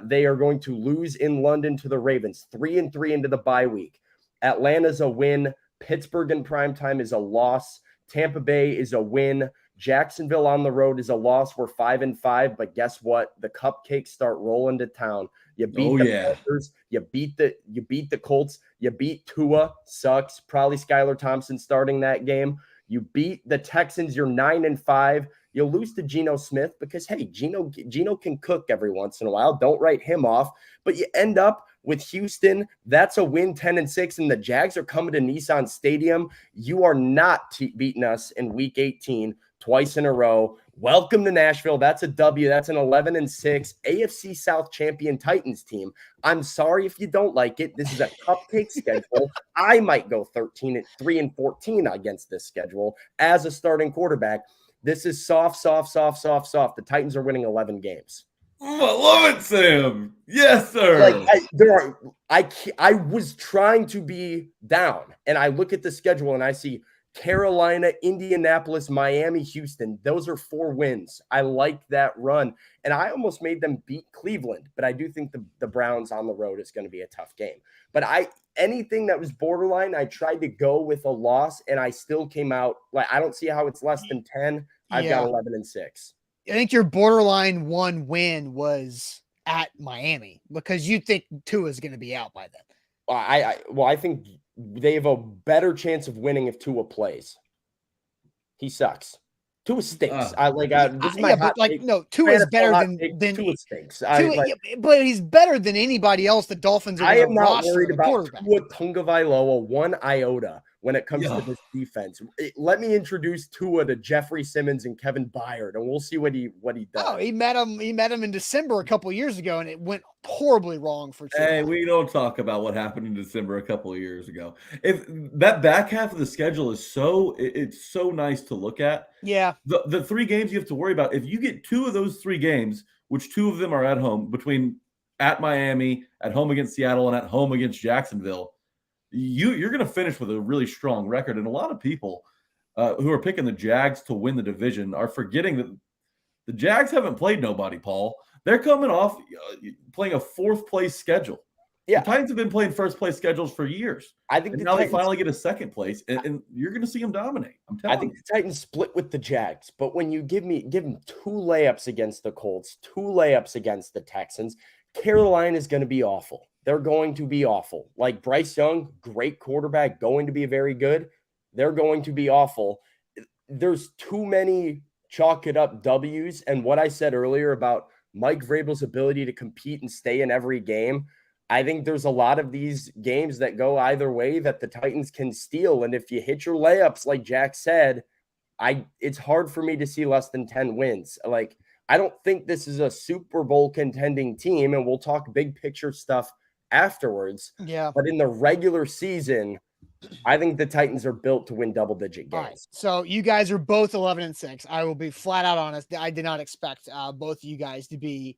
Speaker 2: They are going to lose in London to the Ravens, 3-3 into the bye week. Atlanta's a win. Pittsburgh in primetime is a loss. Tampa Bay is a win. Jacksonville on the road is a loss. We're 5-5, but guess what? The cupcakes start rolling to town. You beat the Panthers. You beat the Colts. You beat Tua. Sucks. Probably Skylar Thompson starting that game. You beat the Texans. You're 9-5. You'll lose to Geno Smith because, hey, Geno can cook every once in a while. Don't write him off. But you end up with Houston. That's a win, 10-6, and the Jags are coming to Nissan Stadium. You are not beating us in Week 18 twice in a row. Welcome to Nashville. That's a W. That's an 11-6 AFC South champion Titans team. I'm sorry if you don't like it. This is a cupcake schedule. I might go 13-3-14 against this schedule as a starting quarterback. This is soft. The Titans are winning 11 games.
Speaker 3: I love it, Sam. Yes, sir.
Speaker 2: I was trying to be down, and I look at the schedule and I see Carolina, Indianapolis, Miami, Houston. Those are 4 wins. I like that run. And I almost made them beat Cleveland, but I do think the Browns on the road is going to be a tough game. But anything that was borderline, I tried to go with a loss, and I still came out like I don't see how it's less than 10. I've got 11-6.
Speaker 1: I think your borderline 1 win was at Miami because you think Tua is going to be out by then.
Speaker 2: I think they have a better chance of winning if Tua plays. He sucks. Tua stinks. Tua is better than
Speaker 1: Tua stinks. But he's better than anybody else the Dolphins are.
Speaker 2: I am not worried about Tua Tagovailoa 1 iota when it comes to this defense. Let me introduce Tua to Jeffrey Simmons and Kevin Byard, and we'll see what he does.
Speaker 1: Oh, he met him in December a couple of years ago, and it went horribly wrong for Tua.
Speaker 3: Hey, we don't talk about what happened in December a couple of years ago. If that back half of the schedule is it's so nice to look at.
Speaker 1: Yeah.
Speaker 3: The 3 games you have to worry about, if you get 2 of those 3 games, which 2 of them are at home, between at Miami, at home against Seattle, and at home against Jacksonville, you're going to finish with a really strong record. And a lot of people who are picking the Jags to win the division are forgetting that the Jags haven't played nobody, Paul. They're coming off playing a 4th place schedule.
Speaker 2: Yeah.
Speaker 3: The Titans have bbeen playing first place schedules for years.
Speaker 2: I think
Speaker 3: and
Speaker 2: the
Speaker 3: now
Speaker 2: Titans,
Speaker 3: they finally get a second place, and you're going to see them dominate. I'm
Speaker 2: I
Speaker 3: telling
Speaker 2: think
Speaker 3: you.
Speaker 2: the Titans split with the Jags, but when you give them 2 layups against the Colts, 2 layups against the Texans, Carolina is going to be awful. They're going to be awful. Like Bryce Young, great quarterback, going to be very good. They're going to be awful. There's too many chalk it up W's, and what I said earlier about Mike Vrabel's ability to compete and stay in every game, I think there's a lot of these games that go either way that the Titans can steal. And if you hit your layups, like Jack said, it's hard for me to see less than 10 wins. Like, I don't think this is a Super Bowl contending team, and we'll talk big picture stuff afterwards.
Speaker 1: Yeah.
Speaker 2: But in the regular season, I think the Titans are built to win double-digit games.
Speaker 1: All right. So you guys are both 11-6. I will be flat out honest. I did not expect both of you guys to be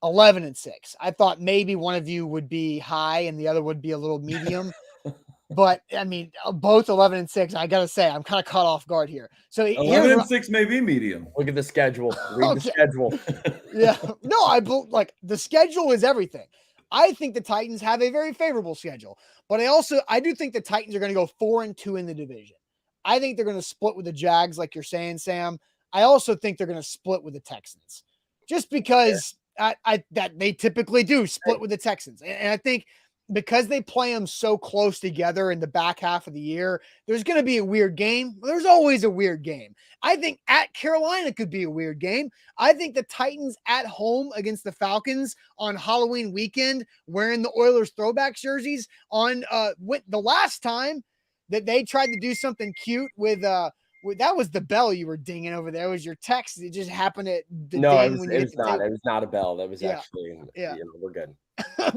Speaker 1: 11-6. I thought maybe one of you would be high and the other would be a little medium. But I mean, both 11-6. I gotta say, I'm kind of caught off guard here. So
Speaker 3: 11-6 may be medium.
Speaker 2: Look at the schedule. Read the schedule.
Speaker 1: Yeah. No, like the schedule is everything. I think the Titans have a very favorable schedule, but I do think the Titans are going to go 4-2 in the division. I think they're going to split with the Jags, like you're saying, Sam. I also think they're going to split with the Texans, just because that they typically do split with the Texans, and I think because they play them so close together in the back half of the year, there's going to be a weird game. There's always a weird game. I think at Carolina could be a weird game. I think the Titans at home against the Falcons on Halloween weekend, wearing the Oilers throwback jerseys on the last time that they tried to do something cute with that was the bell you were dinging over there. It was your text. It just happened at the ding when you hit the table.
Speaker 2: It was not a bell. That was actually, we're good.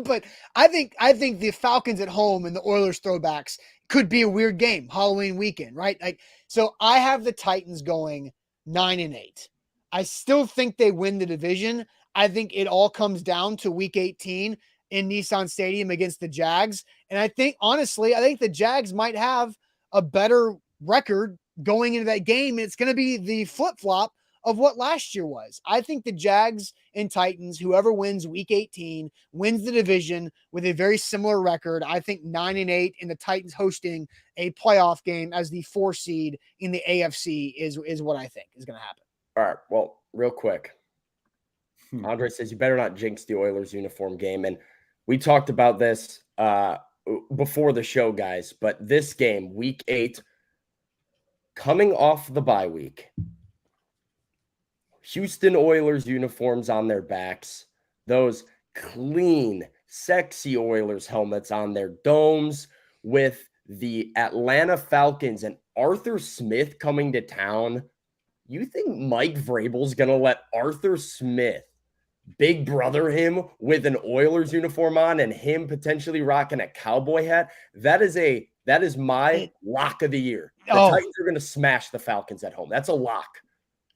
Speaker 1: But I think the Falcons at home and the Oilers throwbacks could be a weird game Halloween weekend, right? Like, so I have the Titans going 9-8. I still think they win the division. I think it all comes down to week 18 in Nissan Stadium against the Jags. And I think, honestly, the Jags might have a better record going into that game. It's going to be the flip-flop of what last year was. I think the Jags and Titans, whoever wins week 18, wins the division with a very similar record. I think 9-8, and the Titans hosting a playoff game as the 4 seed in the AFC is what I think is going to happen.
Speaker 2: All right. Well, real quick. Andre says you better not jinx the Oilers uniform game. And we talked about this before the show, guys, but this game, week 8, coming off the bye week, Houston Oilers uniforms on their backs, those clean, sexy Oilers helmets on their domes with the Atlanta Falcons and Arthur Smith coming to town. You think Mike Vrabel's going to let Arthur Smith big brother him with an Oilers uniform on and him potentially rocking a cowboy hat? That is my lock of the year. The Titans are going to smash the Falcons at home. That's a lock.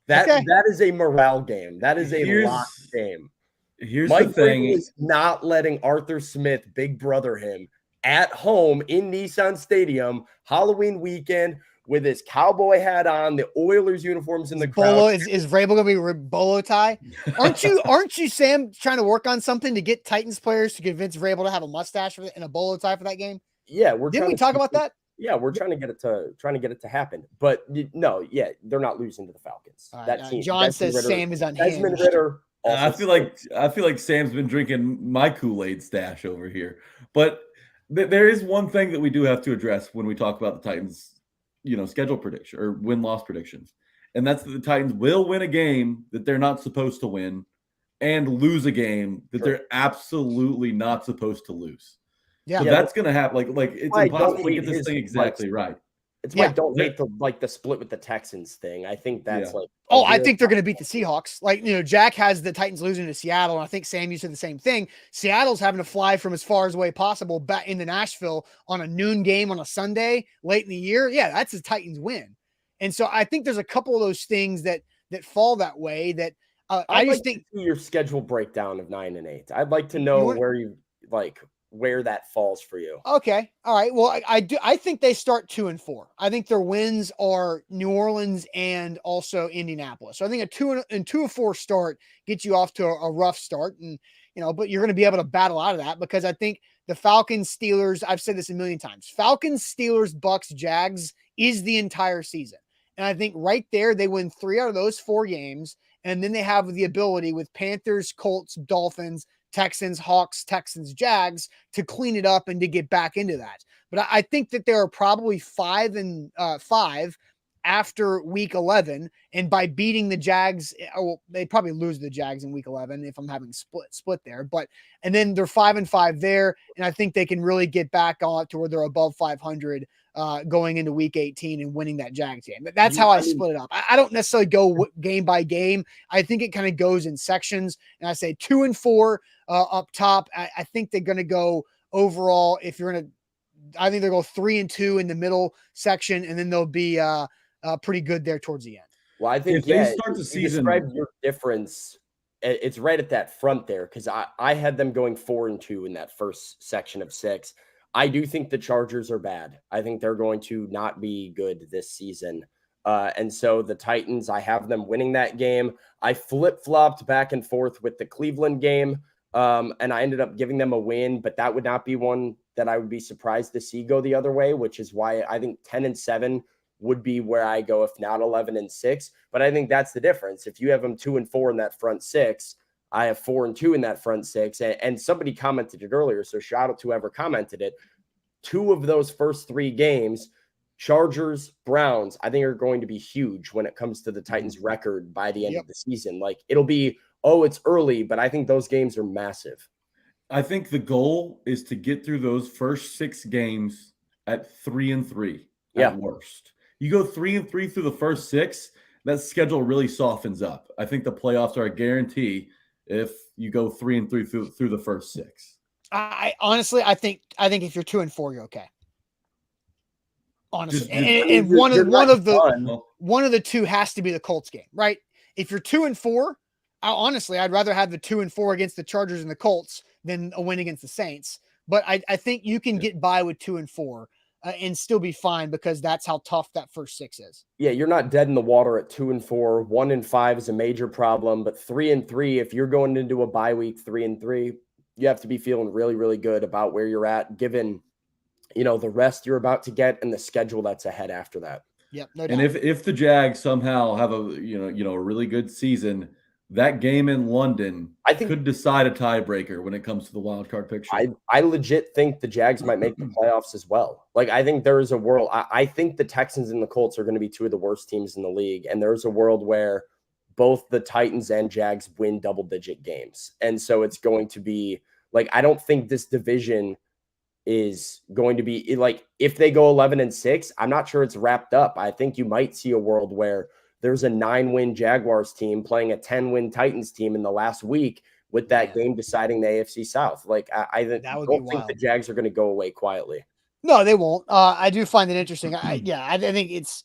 Speaker 2: That is a morale game. That is a lock game.
Speaker 3: Here's
Speaker 2: Mike
Speaker 3: the thing:
Speaker 2: Vrabel is not letting Arthur Smith big brother him at home in Nissan Stadium Halloween weekend with his cowboy hat on, the Oilers uniforms in the crowd.
Speaker 1: Is Vrabel going to be bolo tie? Aren't you, Sam, trying to work on something to get Titans players to convince Vrabel to have a mustache and a bolo tie for that game?
Speaker 2: Yeah,
Speaker 1: didn't we talk about that?
Speaker 2: Yeah, we're trying to get it to happen. But no, they're not losing to the Falcons.
Speaker 1: That team, John says Ritter, Sam is unhinged.
Speaker 2: Desmond Ritter.
Speaker 3: I feel like Sam's been drinking my Kool-Aid stash over here. But there is one thing that we do have to address when we talk about the Titans, schedule prediction or win-loss predictions. And that's that the Titans will win a game that they're not supposed to win and lose a game that they're absolutely not supposed to lose. Yeah, so that's going to happen. Like it's impossible to get this thing exactly right.
Speaker 2: It's why I don't hate the split with the Texans thing. I think that's
Speaker 1: I think they're going to beat the Seahawks. Jack has the Titans losing to Seattle, and I think Sam, you said the same thing. Seattle's having to fly from as far away possible back into Nashville on a noon game on a Sunday late in the year. Yeah, that's a Titans win. And so I think there's a couple of those things that fall that way that I just think
Speaker 2: your schedule breakdown of 9-8. I'd like to know where you where that falls for you.
Speaker 1: Okay. All right. Well, I think they start 2-4. I think their wins are New Orleans and also Indianapolis. So I think a 2-4 start gets you off to a rough start, and but you're going to be able to battle out of that because I think the Falcons, Steelers, I've said this a million times. Falcons, Steelers, Bucks, Jags is the entire season. And I think right there they win 3 out of those 4 games, and then they have the ability with Panthers, Colts, Dolphins, Texans, Hawks, Texans, Jags to clean it up and to get back into that. But I think that there are probably 5-5 after week 11. And by beating the Jags, they probably lose the Jags in week 11 if I'm having split there. And then they're 5-5 there. And I think they can really get back on to where they're above 500 going into week 18 and winning that Jags game. That's how I split it up. I don't necessarily go game by game. I think it kind of goes in sections. And I say 2-4 up top. I think they're going to go overall. I think they'll go 3-2 in the middle section, and then they'll be pretty good there towards the end.
Speaker 2: Well, I think
Speaker 3: they start the season.
Speaker 2: Describe your difference. It's right at that front there because I had them going 4-2 in that first section of 6. I do think the Chargers are bad. I think they're going to not be good this season. And so the Titans, I have them winning that game. I flip-flopped back and forth with the Cleveland game, and I ended up giving them a win, but that would not be one that I would be surprised to see go the other way, which is why I think 10-7 would be where I go, if not 11-6. But I think that's the difference. If you have them 2-4 in that front 6, I have 4-2 in that front 6. And somebody commented it earlier, so shout out to whoever commented it. 2 of those first 3 games, Chargers, Browns, I think are going to be huge when it comes to the Titans' record by the end of the season. Like, it'll be, it's early, but I think those games are massive.
Speaker 3: I think the goal is to get through those first 6 games at 3-3 at worst. You go 3-3 through the first 6, that schedule really softens up. I think the playoffs are a guarantee if you go 3-3 through the first 6.
Speaker 1: I honestly, I think if you're 2-4, you're okay. Honestly, and one of the 2 has to be the Colts game, right? If you're 2-4, I'd rather have the 2-4 against the Chargers and the Colts than a win against the Saints. But I think you can get by with 2-4 and still be fine because that's how tough that first 6 is.
Speaker 2: Yeah, you're not dead in the water at 2-4. 1-5 is a major problem, but 3-3, if you're going into a bye week 3-3, you have to be feeling really, really good about where you're at, given the rest you're about to get and the schedule that's ahead after that.
Speaker 1: Yep, no doubt.
Speaker 3: And if the Jags somehow have a a really good season, that game in London could decide a tiebreaker when it comes to the wild card picture.
Speaker 2: I legit think the Jags might make the playoffs as well. Like, I think there is a world. I think the Texans and the Colts are going to be 2 of the worst teams in the league, and there's a world where both the Titans and Jags win double-digit games. And so it's going to be like, I don't think this division is going to be like, if they go 11-6, I'm not sure it's wrapped up. I think you might see a world where there's a 9-win Jaguars team playing a 10-win Titans team in the last week with that game deciding the AFC South. Like, I don't think the Jags are going to go away quietly.
Speaker 1: No, they won't. I do find it interesting. I think it's,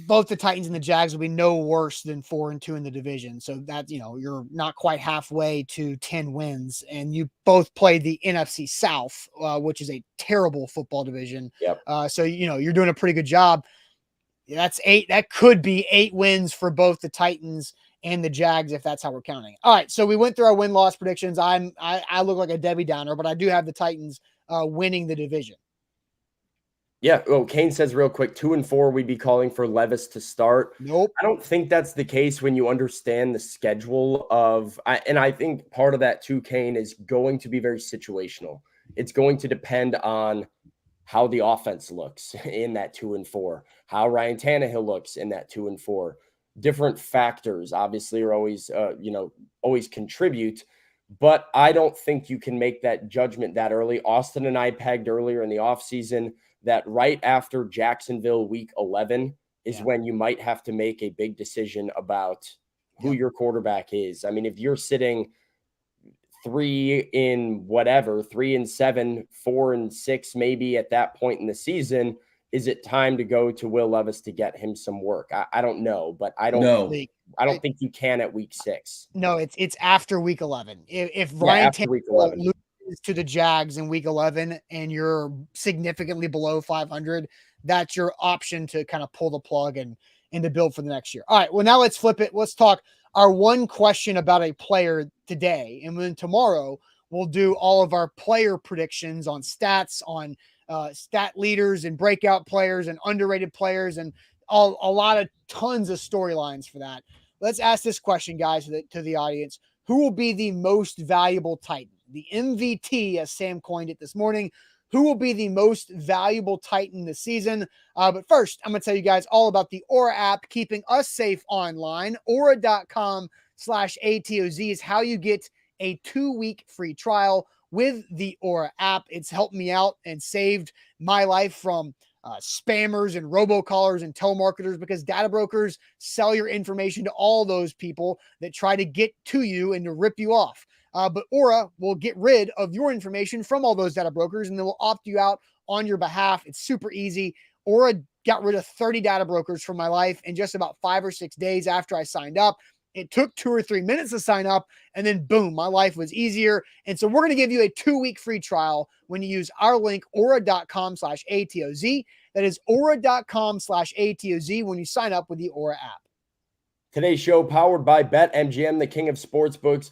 Speaker 1: both the Titans and the Jags will be no worse than 4-2 in the division. So that, you're not quite halfway to 10 wins, and you both play the NFC South, which is a terrible football division.
Speaker 2: Yep.
Speaker 1: So, you're doing a pretty good job. That's 8. That could be 8 wins for both the Titans and the Jags, if that's how we're counting. All right. So we went through our win-loss predictions. I look like a Debbie Downer, but I do have the Titans winning the division.
Speaker 2: Yeah. Oh, Kane says real quick, 2-4, we'd be calling for Levis to start.
Speaker 1: Nope.
Speaker 2: I don't think that's the case when you understand the schedule and I think part of that too, Kane, is going to be very situational. It's going to depend on how the offense looks in that 2-4, how Ryan Tannehill looks in that 2-4. Different factors obviously are always, always contribute, but I don't think you can make that judgment that early. Austin and I pegged earlier in the offseason that right after Jacksonville week 11 is when you might have to make a big decision about who your quarterback is. I mean, if you're sitting 3-7, 4-6, maybe at that point in the season, is it time to go to Will Levis to get him some work? I don't know, but I don't think you can at week 6.
Speaker 1: No, it's after week 11. If Ryan Tannehill loses to the Jags in week 11 and you're significantly below 500, that's your option to kind of pull the plug and to build for the next year. All right, well, now let's flip it. Let's talk our one question about a player today. And then tomorrow we'll do all of our player predictions on stats, on stat leaders and breakout players and underrated players, and tons of storylines for that. Let's ask this question, guys, to the audience. Who will be the most valuable Titan? The MVT, as Sam coined it this morning. Who will be the most valuable Titan this season? But first, I'm going to tell you guys all about the Aura app, keeping us safe online. Aura.com/ATOZ is how you get a 2-week free trial with the Aura app. It's helped me out and saved my life from spammers and robocallers and telemarketers, because data brokers sell your information to all those people that try to get to you and to rip you off. But Aura will get rid of your information from all those data brokers, and they will opt you out on your behalf. It's super easy. Aura got rid of 30 data brokers from my life in just about 5 or 6 days after I signed up. It took 2 or 3 minutes to sign up, and then boom, my life was easier. And so we're going to give you a 2-week free trial when you use our link, aura.com/ATOZ. That is aura.com/ATOZ when you sign up with the Aura app.
Speaker 2: Today's show powered by BetMGM, the king of sportsbooks.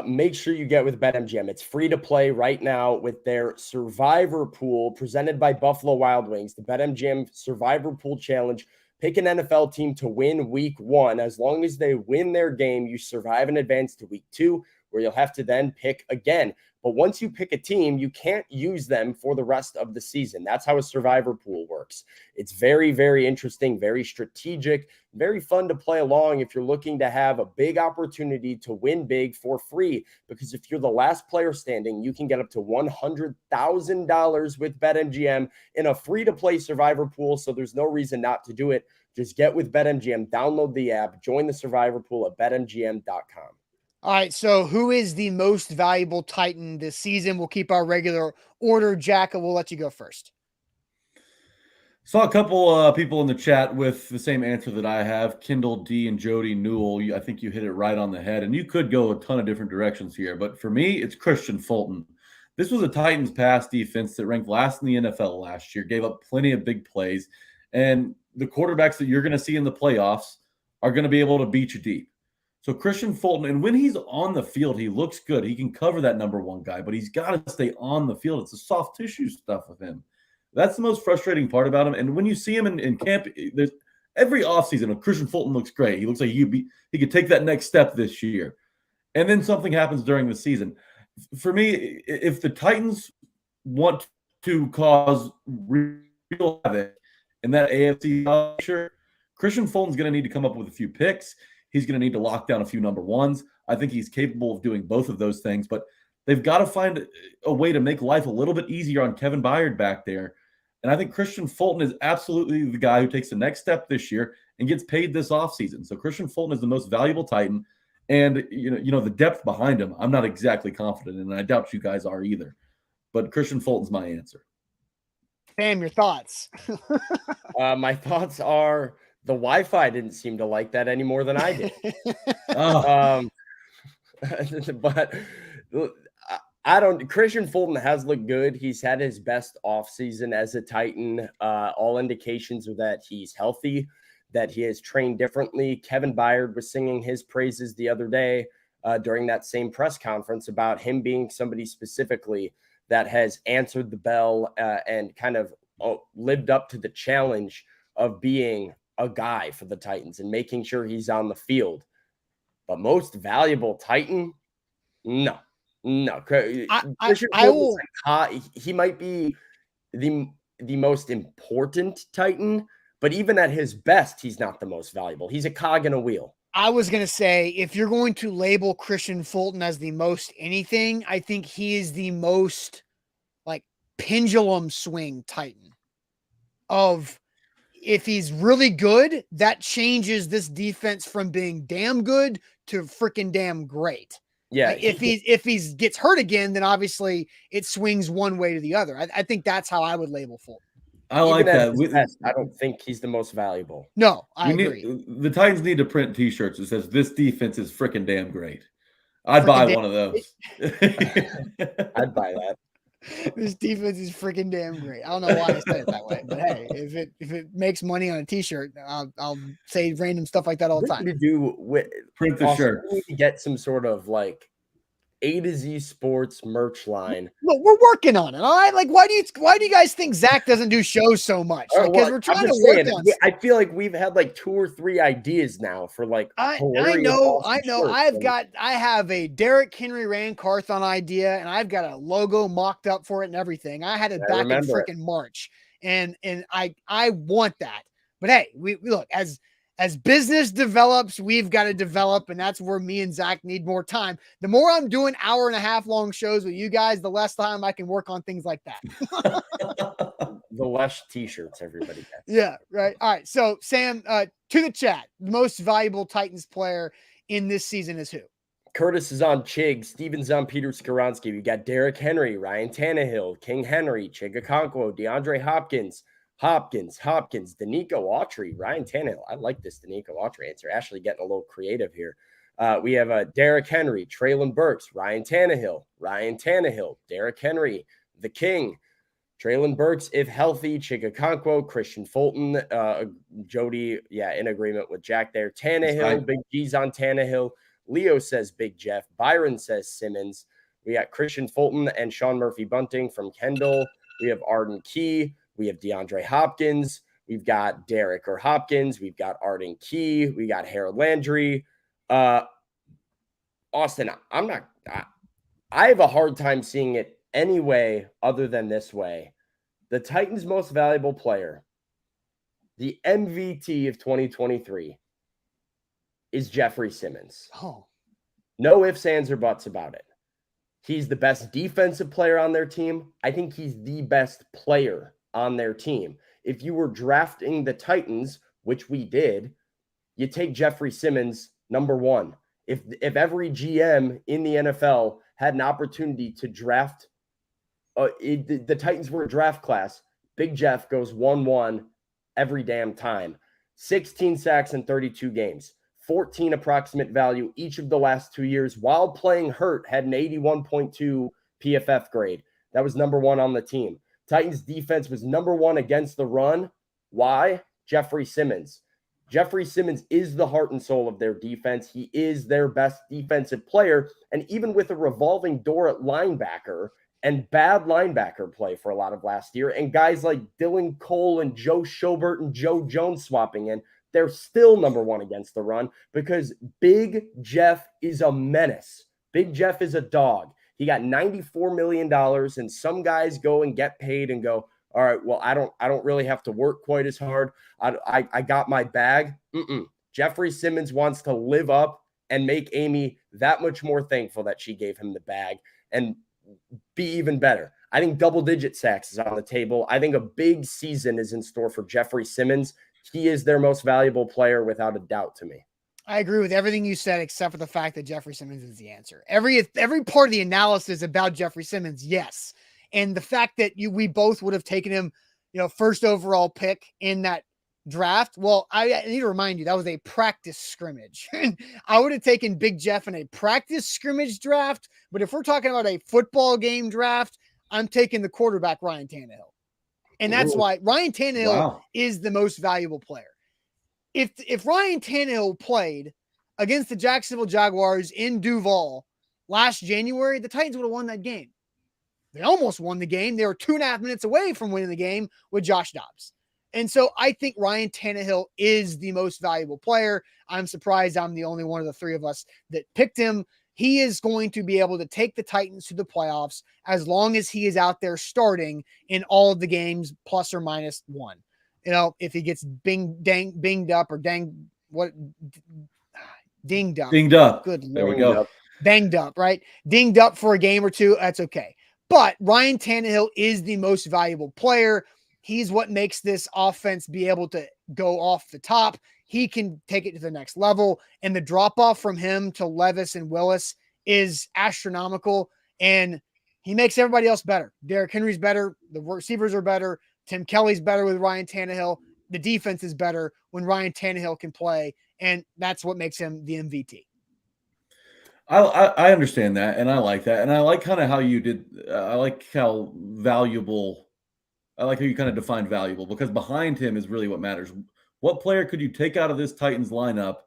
Speaker 2: Make sure you get with BetMGM. It's free to play right now with their Survivor Pool presented by Buffalo Wild Wings. The BetMGM Survivor Pool Challenge. Pick an NFL team to win week 1. As long as they win their game, you survive and advance to week 2, where you'll have to then pick again. But once you pick a team, you can't use them for the rest of the season. That's how a Survivor Pool works. It's very, very interesting, very strategic, very fun to play along if you're looking to have a big opportunity to win big for free. Because if you're the last player standing, you can get up to $100,000 with BetMGM in a free-to-play Survivor Pool, so there's no reason not to do it. Just get with BetMGM, download the app, join the Survivor Pool at betmgm.com.
Speaker 1: All right, so who is the most valuable Titan this season? We'll keep our regular order. Jack, we'll let you go first.
Speaker 3: Saw a couple people in the chat with the same answer that I have. Kendall D and Jody Newell. I think you hit it right on the head. And you could go a ton of different directions here. But for me, it's Christian Fulton. This was a Titans pass defense that ranked last in the NFL last year, gave up plenty of big plays. And the quarterbacks that you're going to see in the playoffs are going to be able to beat you deep. So Christian Fulton, and when he's on the field, he looks good. He can cover that number 1 guy, but he's got to stay on the field. It's the soft tissue stuff with him. That's the most frustrating part about him. And when you see him in camp, there's every offseason, Christian Fulton looks great. He looks like he could take that next step this year. And then something happens during the season. For me, if the Titans want to cause real havoc in that AFC picture, Christian Fulton's going to need to come up with a few picks. He's going to need to lock down a few number 1s. I think he's capable of doing both of those things, but they've got to find a way to make life a little bit easier on Kevin Byard back there. And I think Christian Fulton is absolutely the guy who takes the next step this year and gets paid this offseason. So Christian Fulton is the most valuable Titan. And, you know, the depth behind him, I'm not exactly confident in, and I doubt you guys are either. But Christian Fulton's my answer.
Speaker 1: Sam, your thoughts?
Speaker 2: My thoughts are the Wi-Fi didn't seem to like that any more than I did. But Christian Fulton has looked good. He's had his best offseason as a Titan. All indications are that he's healthy, that he has trained differently. Kevin Byard was singing his praises the other day during that same press conference about him being somebody specifically that has answered the bell and kind of lived up to the challenge of being a guy for the Titans and making sure he's on the field. But most valuable Titan? No. He might be the most important Titan, but even at his best, he's not the most valuable. He's a cog in a wheel.
Speaker 1: I was going to say, if you're going to label Christian Fulton as the most anything, I think he is the most like pendulum swing Titan of, if he's really good, that changes this defense from being damn good to freaking damn great.
Speaker 2: Yeah.
Speaker 1: Like if he gets hurt again, then obviously it swings one way to the other. I think that's how I would label Fulton.
Speaker 3: I like that.
Speaker 2: I don't think he's the most valuable.
Speaker 1: No, I agree.
Speaker 3: The Titans need to print T-shirts that says this defense is freaking damn great. I'd buy
Speaker 1: Freaking
Speaker 3: one of those.
Speaker 2: I'd buy that.
Speaker 1: This defense is freaking damn great. I don't know why I said it that way, but hey, if it makes money on a T-shirt, I'll say random stuff like that all the
Speaker 2: We
Speaker 1: time.
Speaker 2: need to do with
Speaker 3: Print the
Speaker 2: also,
Speaker 3: shirt.
Speaker 2: we need to get some sort of like A to Z sports merch line.
Speaker 1: Look, we're working on it. All right, like why do you guys think Zach doesn't do shows so much? Like because we're trying to work on.
Speaker 2: I feel like we've had like 2 or 3 ideas now for like
Speaker 1: I
Speaker 2: hilarious.
Speaker 1: know.
Speaker 2: Shirts.
Speaker 1: I have a Derrick Henry Rand Carthon idea, and I've got a logo mocked up for it and everything. I had it back in freaking March, and I want that. But hey, we look as business develops, we've got to develop, and that's where me and Zach need more time. The more I'm doing 1.5 hour long shows with you guys, the less time I can work on things like that.
Speaker 2: The less T-shirts everybody gets.
Speaker 1: Yeah, right. All right. So Sam, to the chat, the most valuable Titans player in this season is who?
Speaker 2: Curtis is on Chig. Steven's on Peter Skoronsky. We got Derrick Henry, Ryan Tannehill, King Henry, Chig Okonkwo, DeAndre Hopkins, Danico Autry, Ryan Tannehill. I like this Danico Autry answer. Actually getting a little creative here. We have Derrick Henry, Traylon Burks, Ryan Tannehill, Derrick Henry, the King, Traylon Burks, if healthy, Chig Okonkwo, Christian Fulton, Jody, in agreement with Jack there. Tannehill,
Speaker 3: Right.
Speaker 2: Big G's on Tannehill. Leo says Big Jeff. Byron says Simmons. We got Christian Fulton and Sean Murphy Bunting from Kendall. We have Arden Key. We have DeAndre Hopkins. We've got Derek or Hopkins. We've got Arden Key. We got Harold Landry. Austin, I have a hard time seeing it any way other than this way. The Titans' most valuable player, the MVP of 2023, is Jeffrey Simmons.
Speaker 1: Oh,
Speaker 2: no ifs, ands, or buts about it. He's the best defensive player on their team. I think he's the best player on their team. If you were drafting the Titans, which we did, you take Jeffrey Simmons number 1. If every GM in the NFL had an opportunity to draft, the Titans were a draft class, Big Jeff goes 1-1 every damn time. 16 sacks in 32 games. 14 approximate value each of the last 2 years while playing hurt, had an 81.2 PFF grade. That was number 1 on the team. Titans defense was number 1 against the run. Why? Jeffrey Simmons. Jeffrey Simmons is the heart and soul of their defense. He is their best defensive player. And even with a revolving door at linebacker and bad linebacker play for a lot of last year, and guys like Dylan Cole and Joe Schobert and Joe Jones swapping in, they're still number 1 against the run because Big Jeff is a menace. Big Jeff is a dog. He got $94 million, and some guys go and get paid and go, all right, well, I don't really have to work quite as hard. I got my bag. Jeffrey Simmons wants to live up and make Amy that much more thankful that she gave him the bag and be even better. I think double-digit sacks is on the table. I think a big season is in store for Jeffrey Simmons. He is their most valuable player without a doubt to me.
Speaker 1: I agree with everything you said, except for the fact that Jeffrey Simmons is the answer. Every part of the analysis about Jeffrey Simmons, yes. And the fact that we both would have taken him, first overall pick in that draft. Well, I need to remind you, that was a practice scrimmage. I would have taken Big Jeff in a practice scrimmage draft. But if we're talking about a football game draft, I'm taking the quarterback, Ryan Tannehill. And that's why Ryan Tannehill is the most valuable player. If Ryan Tannehill played against the Jacksonville Jaguars in Duval last January, the Titans would have won that game. They almost won the game. They were 2.5 minutes away from winning the game with Josh Dobbs. And so I think Ryan Tannehill is the most valuable player. I'm surprised I'm the only one of the 3 of us that picked him. He is going to be able to take the Titans to the playoffs as long as he is out there starting in all of the games, plus or minus 1. If he gets binged up or dinged up. Good Lord.
Speaker 3: There we go.
Speaker 1: Banged up, right? Dinged up for a game or 2. That's okay. But Ryan Tannehill is the most valuable player. He's what makes this offense be able to go off the top. He can take it to the next level. And the drop off from him to Levis and Willis is astronomical. And he makes everybody else better. Derrick Henry's better. The receivers are better. Tim Kelly's better with Ryan Tannehill. The defense is better when Ryan Tannehill can play. And that's what makes him the MVP.
Speaker 3: I understand that, and I like that, and I like kind of how you did. I like how valuable. I like how you kind of defined valuable because behind him is really what matters. What player could you take out of this Titans lineup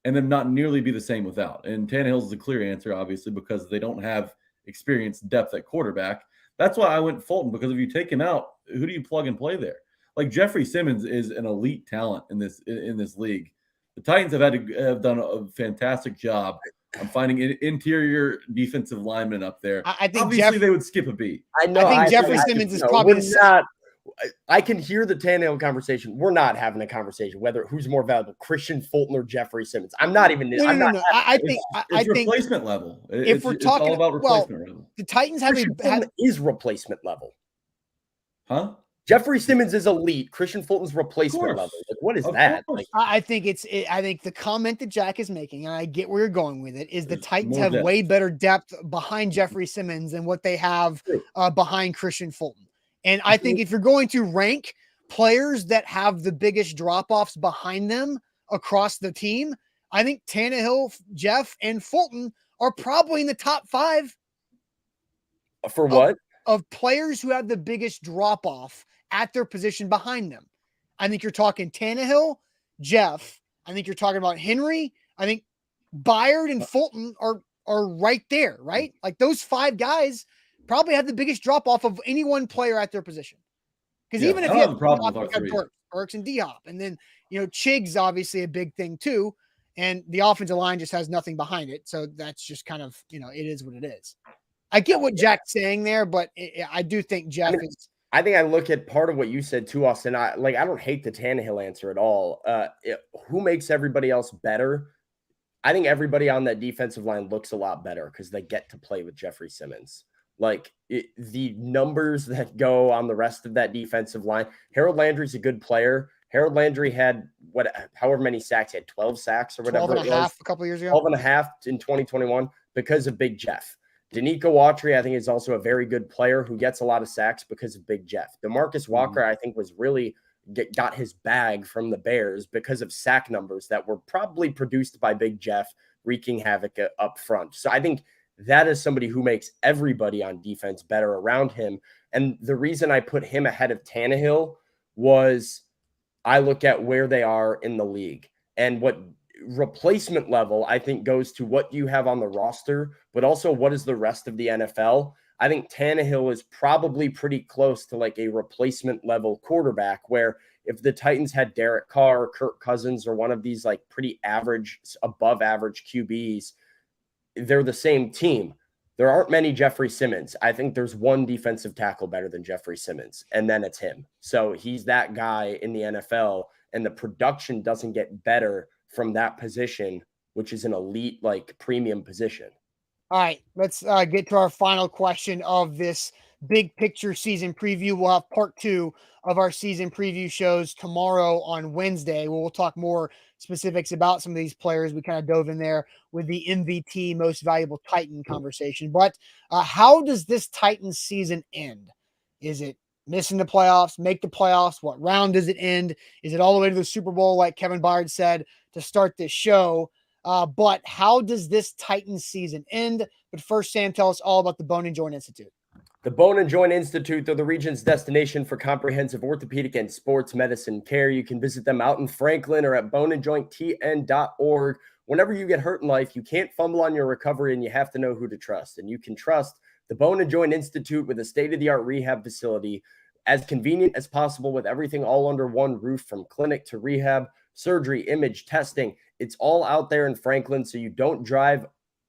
Speaker 3: and then not nearly be the same without? And Tannehill's the clear answer, obviously, because they don't have experienced depth at quarterback. That's why I went Fulton, because if you take him out, who do you plug and play there? Like Jeffrey Simmons is an elite talent in this league. The Titans have done a fantastic job on finding an interior defensive lineman up there.
Speaker 1: I think
Speaker 3: Obviously, they would skip a beat.
Speaker 2: I know.
Speaker 1: I think Jeffrey Simmons is probably the
Speaker 2: not. I can hear the Tannehill conversation. We're not having a conversation whether who's more valuable, Christian Fulton or Jeffrey Simmons. I'm not even.
Speaker 1: No. I think
Speaker 3: it's replacement level.
Speaker 1: If we're talking
Speaker 3: all about replacement level,
Speaker 1: the Titans have
Speaker 2: is replacement level.
Speaker 3: Huh?
Speaker 2: Jeffrey Simmons is elite. Christian Fulton's replacement level. Like, what is that? Like,
Speaker 1: I think I think the comment that Jack is making, and I get where you're going with it, is the Titans have way better depth behind Jeffrey Simmons than what they have behind Christian Fulton. And I think if you're going to rank players that have the biggest drop-offs behind them across the team, I think Tannehill, Jeff, and Fulton are probably in the top 5.
Speaker 2: For what?
Speaker 1: Of players who have the biggest drop-off at their position behind them. I think you're talking Tannehill, Jeff. I think you're talking about Henry. I think Byard and Fulton are right there, right? Like those 5 guys probably have the biggest drop-off of any one player at their position. Because even if you have Burks and D-Hop, and then, Chig's obviously a big thing too, and the offensive line just has nothing behind it. So that's just kind of, it is what it is. I get what Jack's saying there, but I do think Jeff is.
Speaker 2: I think I look at part of what you said too, Austin. I don't hate the Tannehill answer at all. Who makes everybody else better? I think everybody on that defensive line looks a lot better because they get to play with Jeffrey Simmons. The numbers that go on the rest of that defensive line. Harold Landry's a good player. Harold Landry had however many sacks. He had 12 sacks or whatever.
Speaker 1: 12 and a half a couple years ago.
Speaker 2: 12 and a half in 2021 because of Big Jeff. Danico Autry, I think, is also a very good player who gets a lot of sacks because of Big Jeff. DeMarcus Walker, I think, was really got his bag from the Bears because of sack numbers that were probably produced by Big Jeff wreaking havoc up front. So I think that is somebody who makes everybody on defense better around him. And the reason I put him ahead of Tannehill was I look at where they are in the league and what replacement level I think goes to what you have on the roster, but also what is the rest of the NFL. I think Tannehill is probably pretty close to like a replacement level quarterback, where if the Titans had Derek Carr, Kirk Cousins, or one of these like pretty average, above average QBs, they're the same team. There aren't many Jeffrey Simmons. I think there's one defensive tackle better than Jeffrey Simmons, and then it's him. So he's that guy in the NFL, and the production doesn't get better from that position, which is an elite, like premium position.
Speaker 1: All right, let's get to our final question of this big picture season preview. We'll have part 2 of our season preview shows tomorrow on Wednesday. We'll talk more specifics about some of these players. We kind of dove in there with the MVT, most valuable Titan conversation. But how does this Titans season end? Is it missing the playoffs, make the playoffs? What round does it end? Is it all the way to the Super Bowl, like Kevin Byard said to start this show? But how does this Titans season end? But first, Sam, tell us all about the Bone and Joint Institute.
Speaker 2: The Bone and Joint Institute, they're the region's destination for comprehensive orthopedic and sports medicine care. You can visit them out in Franklin or at boneandjointtn.org. Whenever you get hurt in life, you can't fumble on your recovery, and you have to know who to trust. And you can trust the Bone and Joint Institute with a state-of-the-art rehab facility, as convenient as possible, with everything all under one roof, from clinic to rehab, surgery, image, testing. It's all out there in Franklin, so you don't drive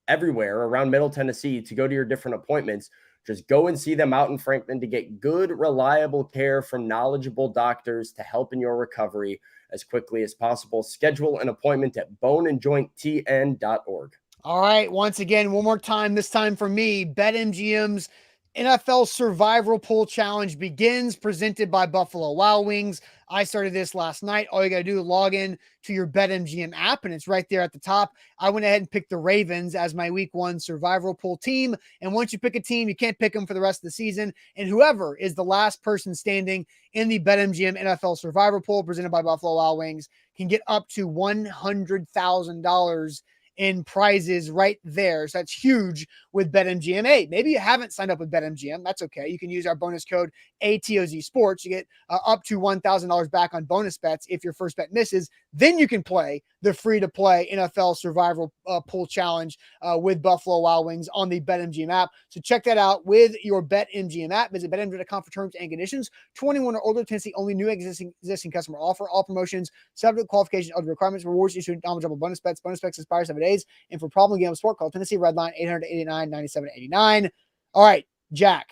Speaker 2: everywhere around Middle Tennessee to go to your different appointments. Just go and see them out in Franklin to get good, reliable care from knowledgeable doctors to help in your recovery as quickly as possible. Schedule an appointment at boneandjointtn.org.
Speaker 1: All right. Once again, one more time, this time for me, BetMGM's NFL Survival Pool Challenge begins, presented by Buffalo Wild Wings. I started this last night. All you got to do is log in to your BetMGM app, and it's right there at the top. I went ahead and picked the Ravens as my week 1 survival pool team. And once you pick a team, you can't pick them for the rest of the season. And whoever is the last person standing in the BetMGM NFL Survival Pool presented by Buffalo Wild Wings can get up to $100,000 in prizes right there. So that's huge with BetMGM. Hey, maybe you haven't signed up with BetMGM. That's okay. You can use our bonus code ATOZ Sports. You get up to $1,000 back on bonus bets if your first bet misses. Then you can play the free-to-play NFL Survival Pool Challenge with Buffalo Wild Wings on the BetMGM app. So check that out with your BetMGM app. Visit BetMGM.com for terms and conditions. 21 or older, Tennessee only, new existing customer offer. All promotions subject to qualifications, other requirements, rewards issued non-withdrawable bonus bets. Bonus bets expire 7 days. And for problem gamble sport, call Tennessee Redline 800-889-9789. All right, Jack,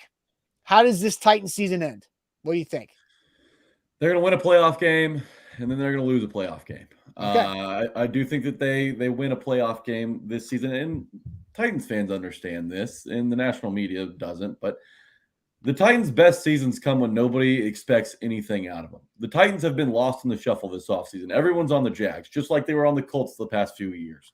Speaker 1: how does this Titans season end? What do you think?
Speaker 3: They're going to win a playoff game, and then they're going to lose a playoff game.
Speaker 1: Okay.
Speaker 3: I do think that they win a playoff game this season, and Titans fans understand this, and the national media doesn't. But the Titans' best seasons come when nobody expects anything out of them. The Titans have been lost in the shuffle this offseason. Everyone's on the Jags, just like they were on the Colts the past few years.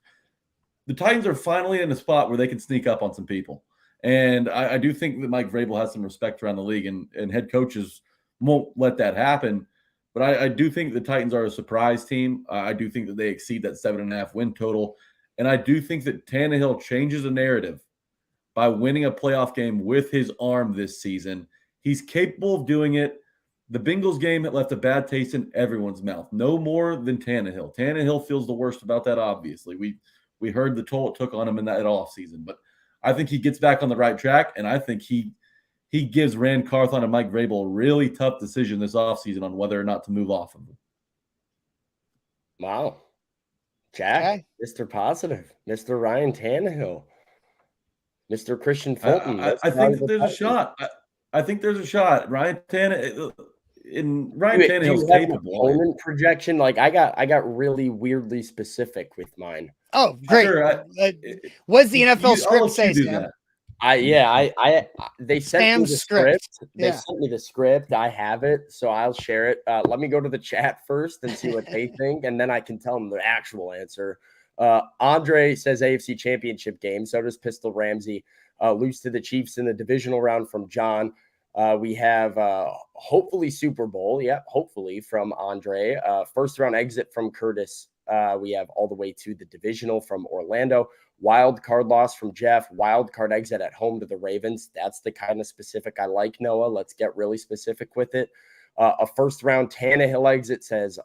Speaker 3: The Titans are finally in a spot where they can sneak up on some people. And I do think that Mike Vrabel has some respect around the league, and head coaches won't let that happen. But I do think the Titans are a surprise team. I do think that they exceed that 7.5 win total. And I do think that Tannehill changes the narrative by winning a playoff game with his arm this season. He's capable of doing it. The Bengals game had left a bad taste in everyone's mouth, no more than Tannehill. Tannehill feels the worst about that, obviously. We heard the toll it took on him in that offseason. But I think he gets back on the right track, and I think he gives Rand Carthon and Mike Vrabel a really tough decision this offseason on whether or not to move off of him.
Speaker 2: Wow. Jack,
Speaker 1: Okay.
Speaker 2: Mr. Positive, Mr. Ryan Tannehill, Mr. Christian Fulton.
Speaker 3: I think that there's a shot. I think there's a shot. Ryan Tannehill's capable.
Speaker 2: Opponent projection, like I got really weirdly specific with mine.
Speaker 1: Oh, great.
Speaker 3: Sure,
Speaker 1: what does the NFL script say, Sam?
Speaker 2: They sent
Speaker 1: Sam's
Speaker 2: me the
Speaker 1: script.
Speaker 2: They sent me the script. I have it, so I'll share it. Let me go to the chat first and see what they think, and then I can tell them the actual answer. Andre says AFC Championship game. So does Pistol Ramsey. Lose to the Chiefs in the divisional round from John. We have hopefully Super Bowl. Yeah, hopefully from Andre. First round exit from Curtis. We have all the way to the divisional from Orlando. Wild card loss from Jeff. Wild card exit at home to the Ravens. That's the kind of specific I like, Noah. Let's get really specific with it. A first round Tannehill exit says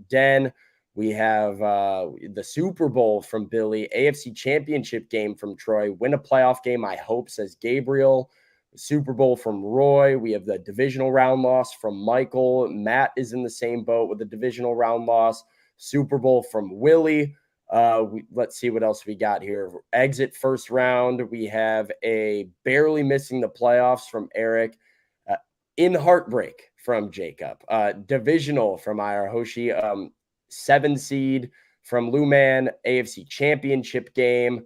Speaker 2: Den. We have the Super Bowl from Billy. AFC Championship game from Troy. Win a playoff game, I hope, says Gabriel. Super Bowl from Roy. We have the divisional round loss from Michael. Matt is in the same boat with the divisional round loss. Super Bowl from Willie. Let's see what else we got here. Exit first round. We have a barely missing the playoffs from Eric. In heartbreak from Jacob. Divisional from Ira Hoshi. 7 seed from Luman. AFC Championship game.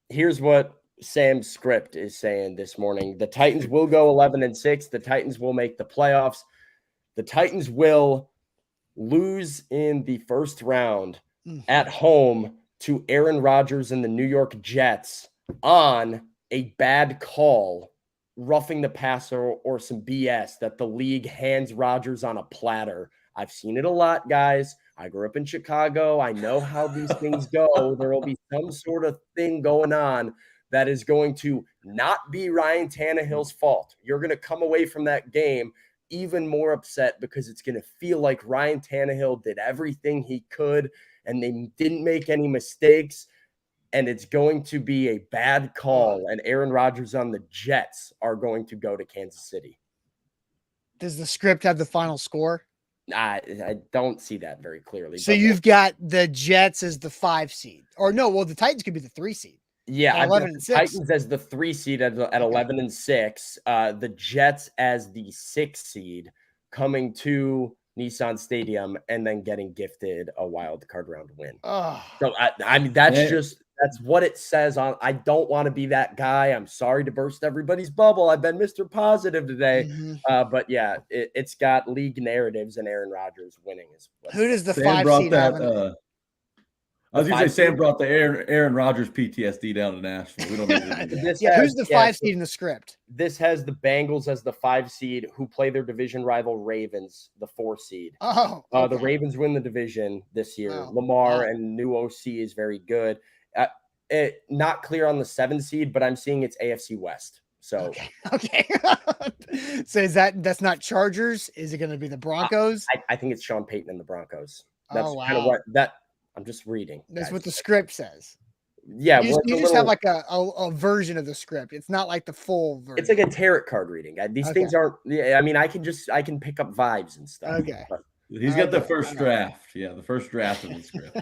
Speaker 2: Here's what Sam's script is saying this morning. The Titans will go 11-6. The Titans will make the playoffs. The Titans will lose in the first round at home to Aaron Rodgers and the New York Jets on a bad call, roughing the passer or some BS that the league hands Rodgers on a platter. I've seen it a lot, guys. I grew up in Chicago. I know how these things go. There will be some sort of thing going on that is going to not be Ryan Tannehill's fault. You're going to come away from that game even more upset because it's going to feel like Ryan Tannehill did everything he could and they didn't make any mistakes. And it's going to be a bad call. And Aaron Rodgers on the Jets are going to go to Kansas City.
Speaker 1: Does the script have the final score?
Speaker 2: I don't see that very clearly.
Speaker 1: So you've got the Jets as the 5 seed. Or no, well, the Titans could be the 3 seed.
Speaker 2: Yeah,
Speaker 1: I've got the
Speaker 2: Titans as the 3 seed at 11-6. The Jets as the 6 seed coming to Nissan Stadium and then getting gifted a wild card round win.
Speaker 1: Oh.
Speaker 2: So I mean that's what it says on. I don't want to be that guy. I'm sorry to burst everybody's bubble. I've been Mr. Positive today. But yeah, it's got league narratives and Aaron Rodgers winning.
Speaker 1: Who does the 5 seed have?
Speaker 3: I was going to say Sam brought the Aaron Rodgers PTSD down to Nashville. We don't need to do that.
Speaker 1: Who's the 5 seed in the script?
Speaker 2: This has the Bengals as the 5 seed who play their division rival Ravens, the 4 seed.
Speaker 1: Oh, okay.
Speaker 2: The Ravens win the division this year.
Speaker 1: Oh,
Speaker 2: Lamar
Speaker 1: wow.
Speaker 2: and new OC is very good. Not clear on the 7 seed, but I'm seeing it's AFC West. So
Speaker 1: okay. So that's not Chargers? Is it going to be the Broncos?
Speaker 2: I think it's Sean Payton and the Broncos. That's
Speaker 1: wow.
Speaker 2: kind of what I'm just reading.
Speaker 1: That's what the script says.
Speaker 2: Yeah,
Speaker 1: you just have like a version of the script. It's not like the full version.
Speaker 2: It's like a tarot card reading. These things aren't. I mean, I can pick up vibes and stuff.
Speaker 1: Okay.
Speaker 3: He's got the first draft. Yeah, the first draft of the script.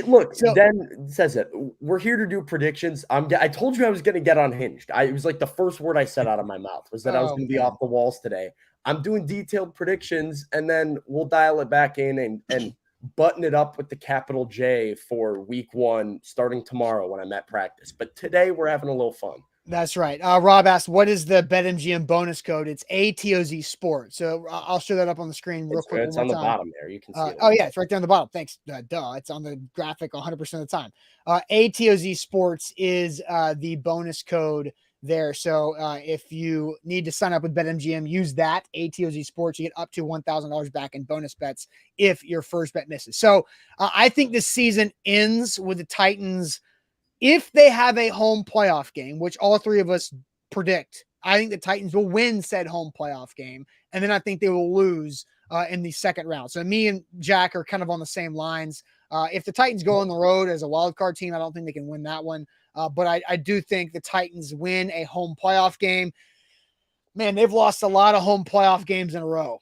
Speaker 2: Look, then says it. We're here to do predictions. I told you I was going to get unhinged. It was like the first word I said out of my mouth was that I was going to be off the walls today. I'm doing detailed predictions, and then we'll dial it back in and button it up with the capital J for week 1 starting tomorrow when I'm at practice. But today we're having a little fun.
Speaker 1: That's right. Rob asked, what is the BetMGM bonus code? It's ATOZ Sport. So I'll show that up on the screen real quick.
Speaker 2: It's on the bottom there. You can see it.
Speaker 1: Oh, yeah. It's right there on the bottom. Thanks. Duh. It's on the graphic 100% of the time. ATOZ Sports is the bonus code there. So if you need to sign up with BetMGM, use that ATOZ Sports. You get up to $1,000 back in bonus bets if your first bet misses. So I think this season ends with the Titans. If they have a home playoff game, which all 3 of us predict, I think the Titans will win said home playoff game. And then I think they will lose in the second round. So me and Jack are kind of on the same lines. If the Titans go on the road as a wild card team, I don't think they can win that one. But I do think the Titans win a home playoff game. Man, they've lost a lot of home playoff games in a row.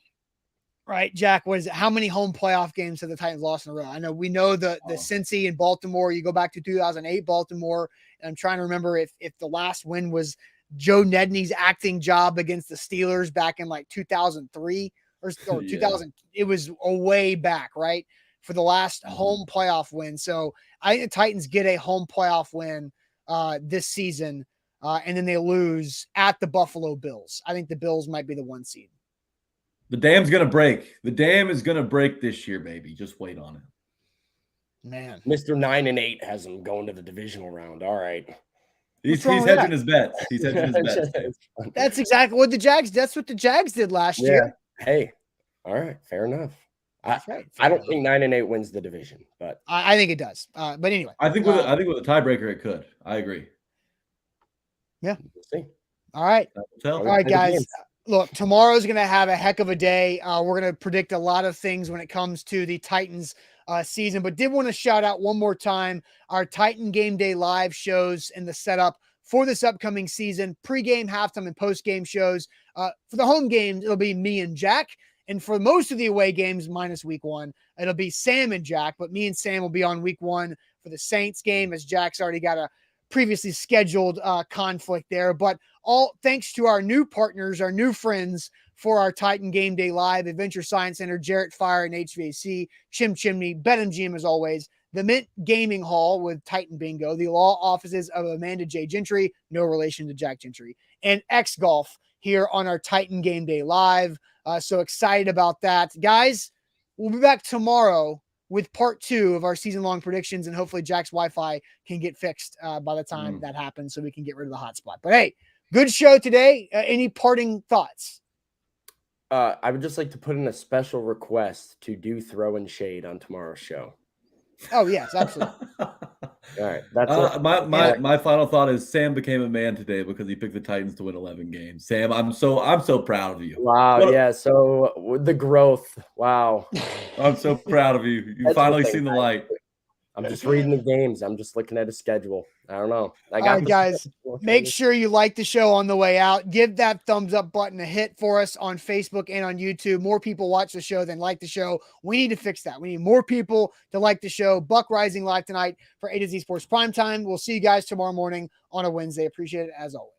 Speaker 1: Right, Jack, how many home playoff games have the Titans lost in a row? I know we know the Cincy in Baltimore. You go back to 2008 Baltimore, and I'm trying to remember if the last win was Joe Nedney's acting job against the Steelers back in like 2003 or 2000. It was a way back, right, for the last home playoff win. So I think the Titans get a home playoff win this season, and then they lose at the Buffalo Bills. I think the Bills might be the 1 seed.
Speaker 3: The dam's going to break. The dam is going to break this year, baby. Just wait on it.
Speaker 1: Man.
Speaker 2: Mr. 9-8 has him going to the divisional round. All right.
Speaker 3: He's hedging his bets. He's hedging his bets.
Speaker 1: That's exactly what the Jags did last year.
Speaker 2: Hey, all right. Fair enough.
Speaker 1: That's right.
Speaker 2: I don't think 9-8 wins the division, but
Speaker 1: I think it does. But anyway.
Speaker 3: I think with a tiebreaker it could. I agree.
Speaker 1: Yeah.
Speaker 2: We'll see.
Speaker 1: All right. All right, guys. Look, tomorrow's going to have a heck of a day. We're going to predict a lot of things when it comes to the Titans season, but did want to shout out one more time our Titan Game Day live shows and the setup for this upcoming season, pregame, halftime, and postgame shows. For the home games, it'll be me and Jack. And for most of the away games, minus week 1, it'll be Sam and Jack, but me and Sam will be on week 1 for the Saints game, as Jack's already got a previously scheduled conflict there. But all thanks to our new partners, our new friends for our Titan Game Day Live, Adventure Science Center, Jarrett Fire and HVAC, Chim Chimney, BetMGM as always, the Mint Gaming Hall with Titan Bingo, the law offices of Amanda J. Gentry, no relation to Jack Gentry, and X Golf here on our Titan Game Day Live. So excited about that. Guys, we'll be back tomorrow with part 2 of our season-long predictions, and hopefully Jack's Wi-Fi can get fixed by the time that happens so we can get rid of the hotspot. But hey, good show today. Any parting thoughts?
Speaker 2: I would just like to put in a special request to do Throw and Shade on tomorrow's show.
Speaker 1: Oh, yes, absolutely.
Speaker 2: All right. That's
Speaker 3: my final thought is Sam became a man today because he picked the Titans to win 11 games. Sam, I'm so proud of you.
Speaker 2: Wow. So the growth. Wow.
Speaker 3: I'm so proud of you. You've finally seen the light.
Speaker 2: I'm just reading the games. I'm just looking at a schedule. I don't know.
Speaker 1: All right, guys, make sure you like the show on the way out. Give that thumbs up button a hit for us on Facebook and on YouTube. More people watch the show than like the show. We need to fix that. We need more people to like the show. Buck Rising live tonight for A to Z Sports Primetime. We'll see you guys tomorrow morning on a Wednesday. Appreciate it as always.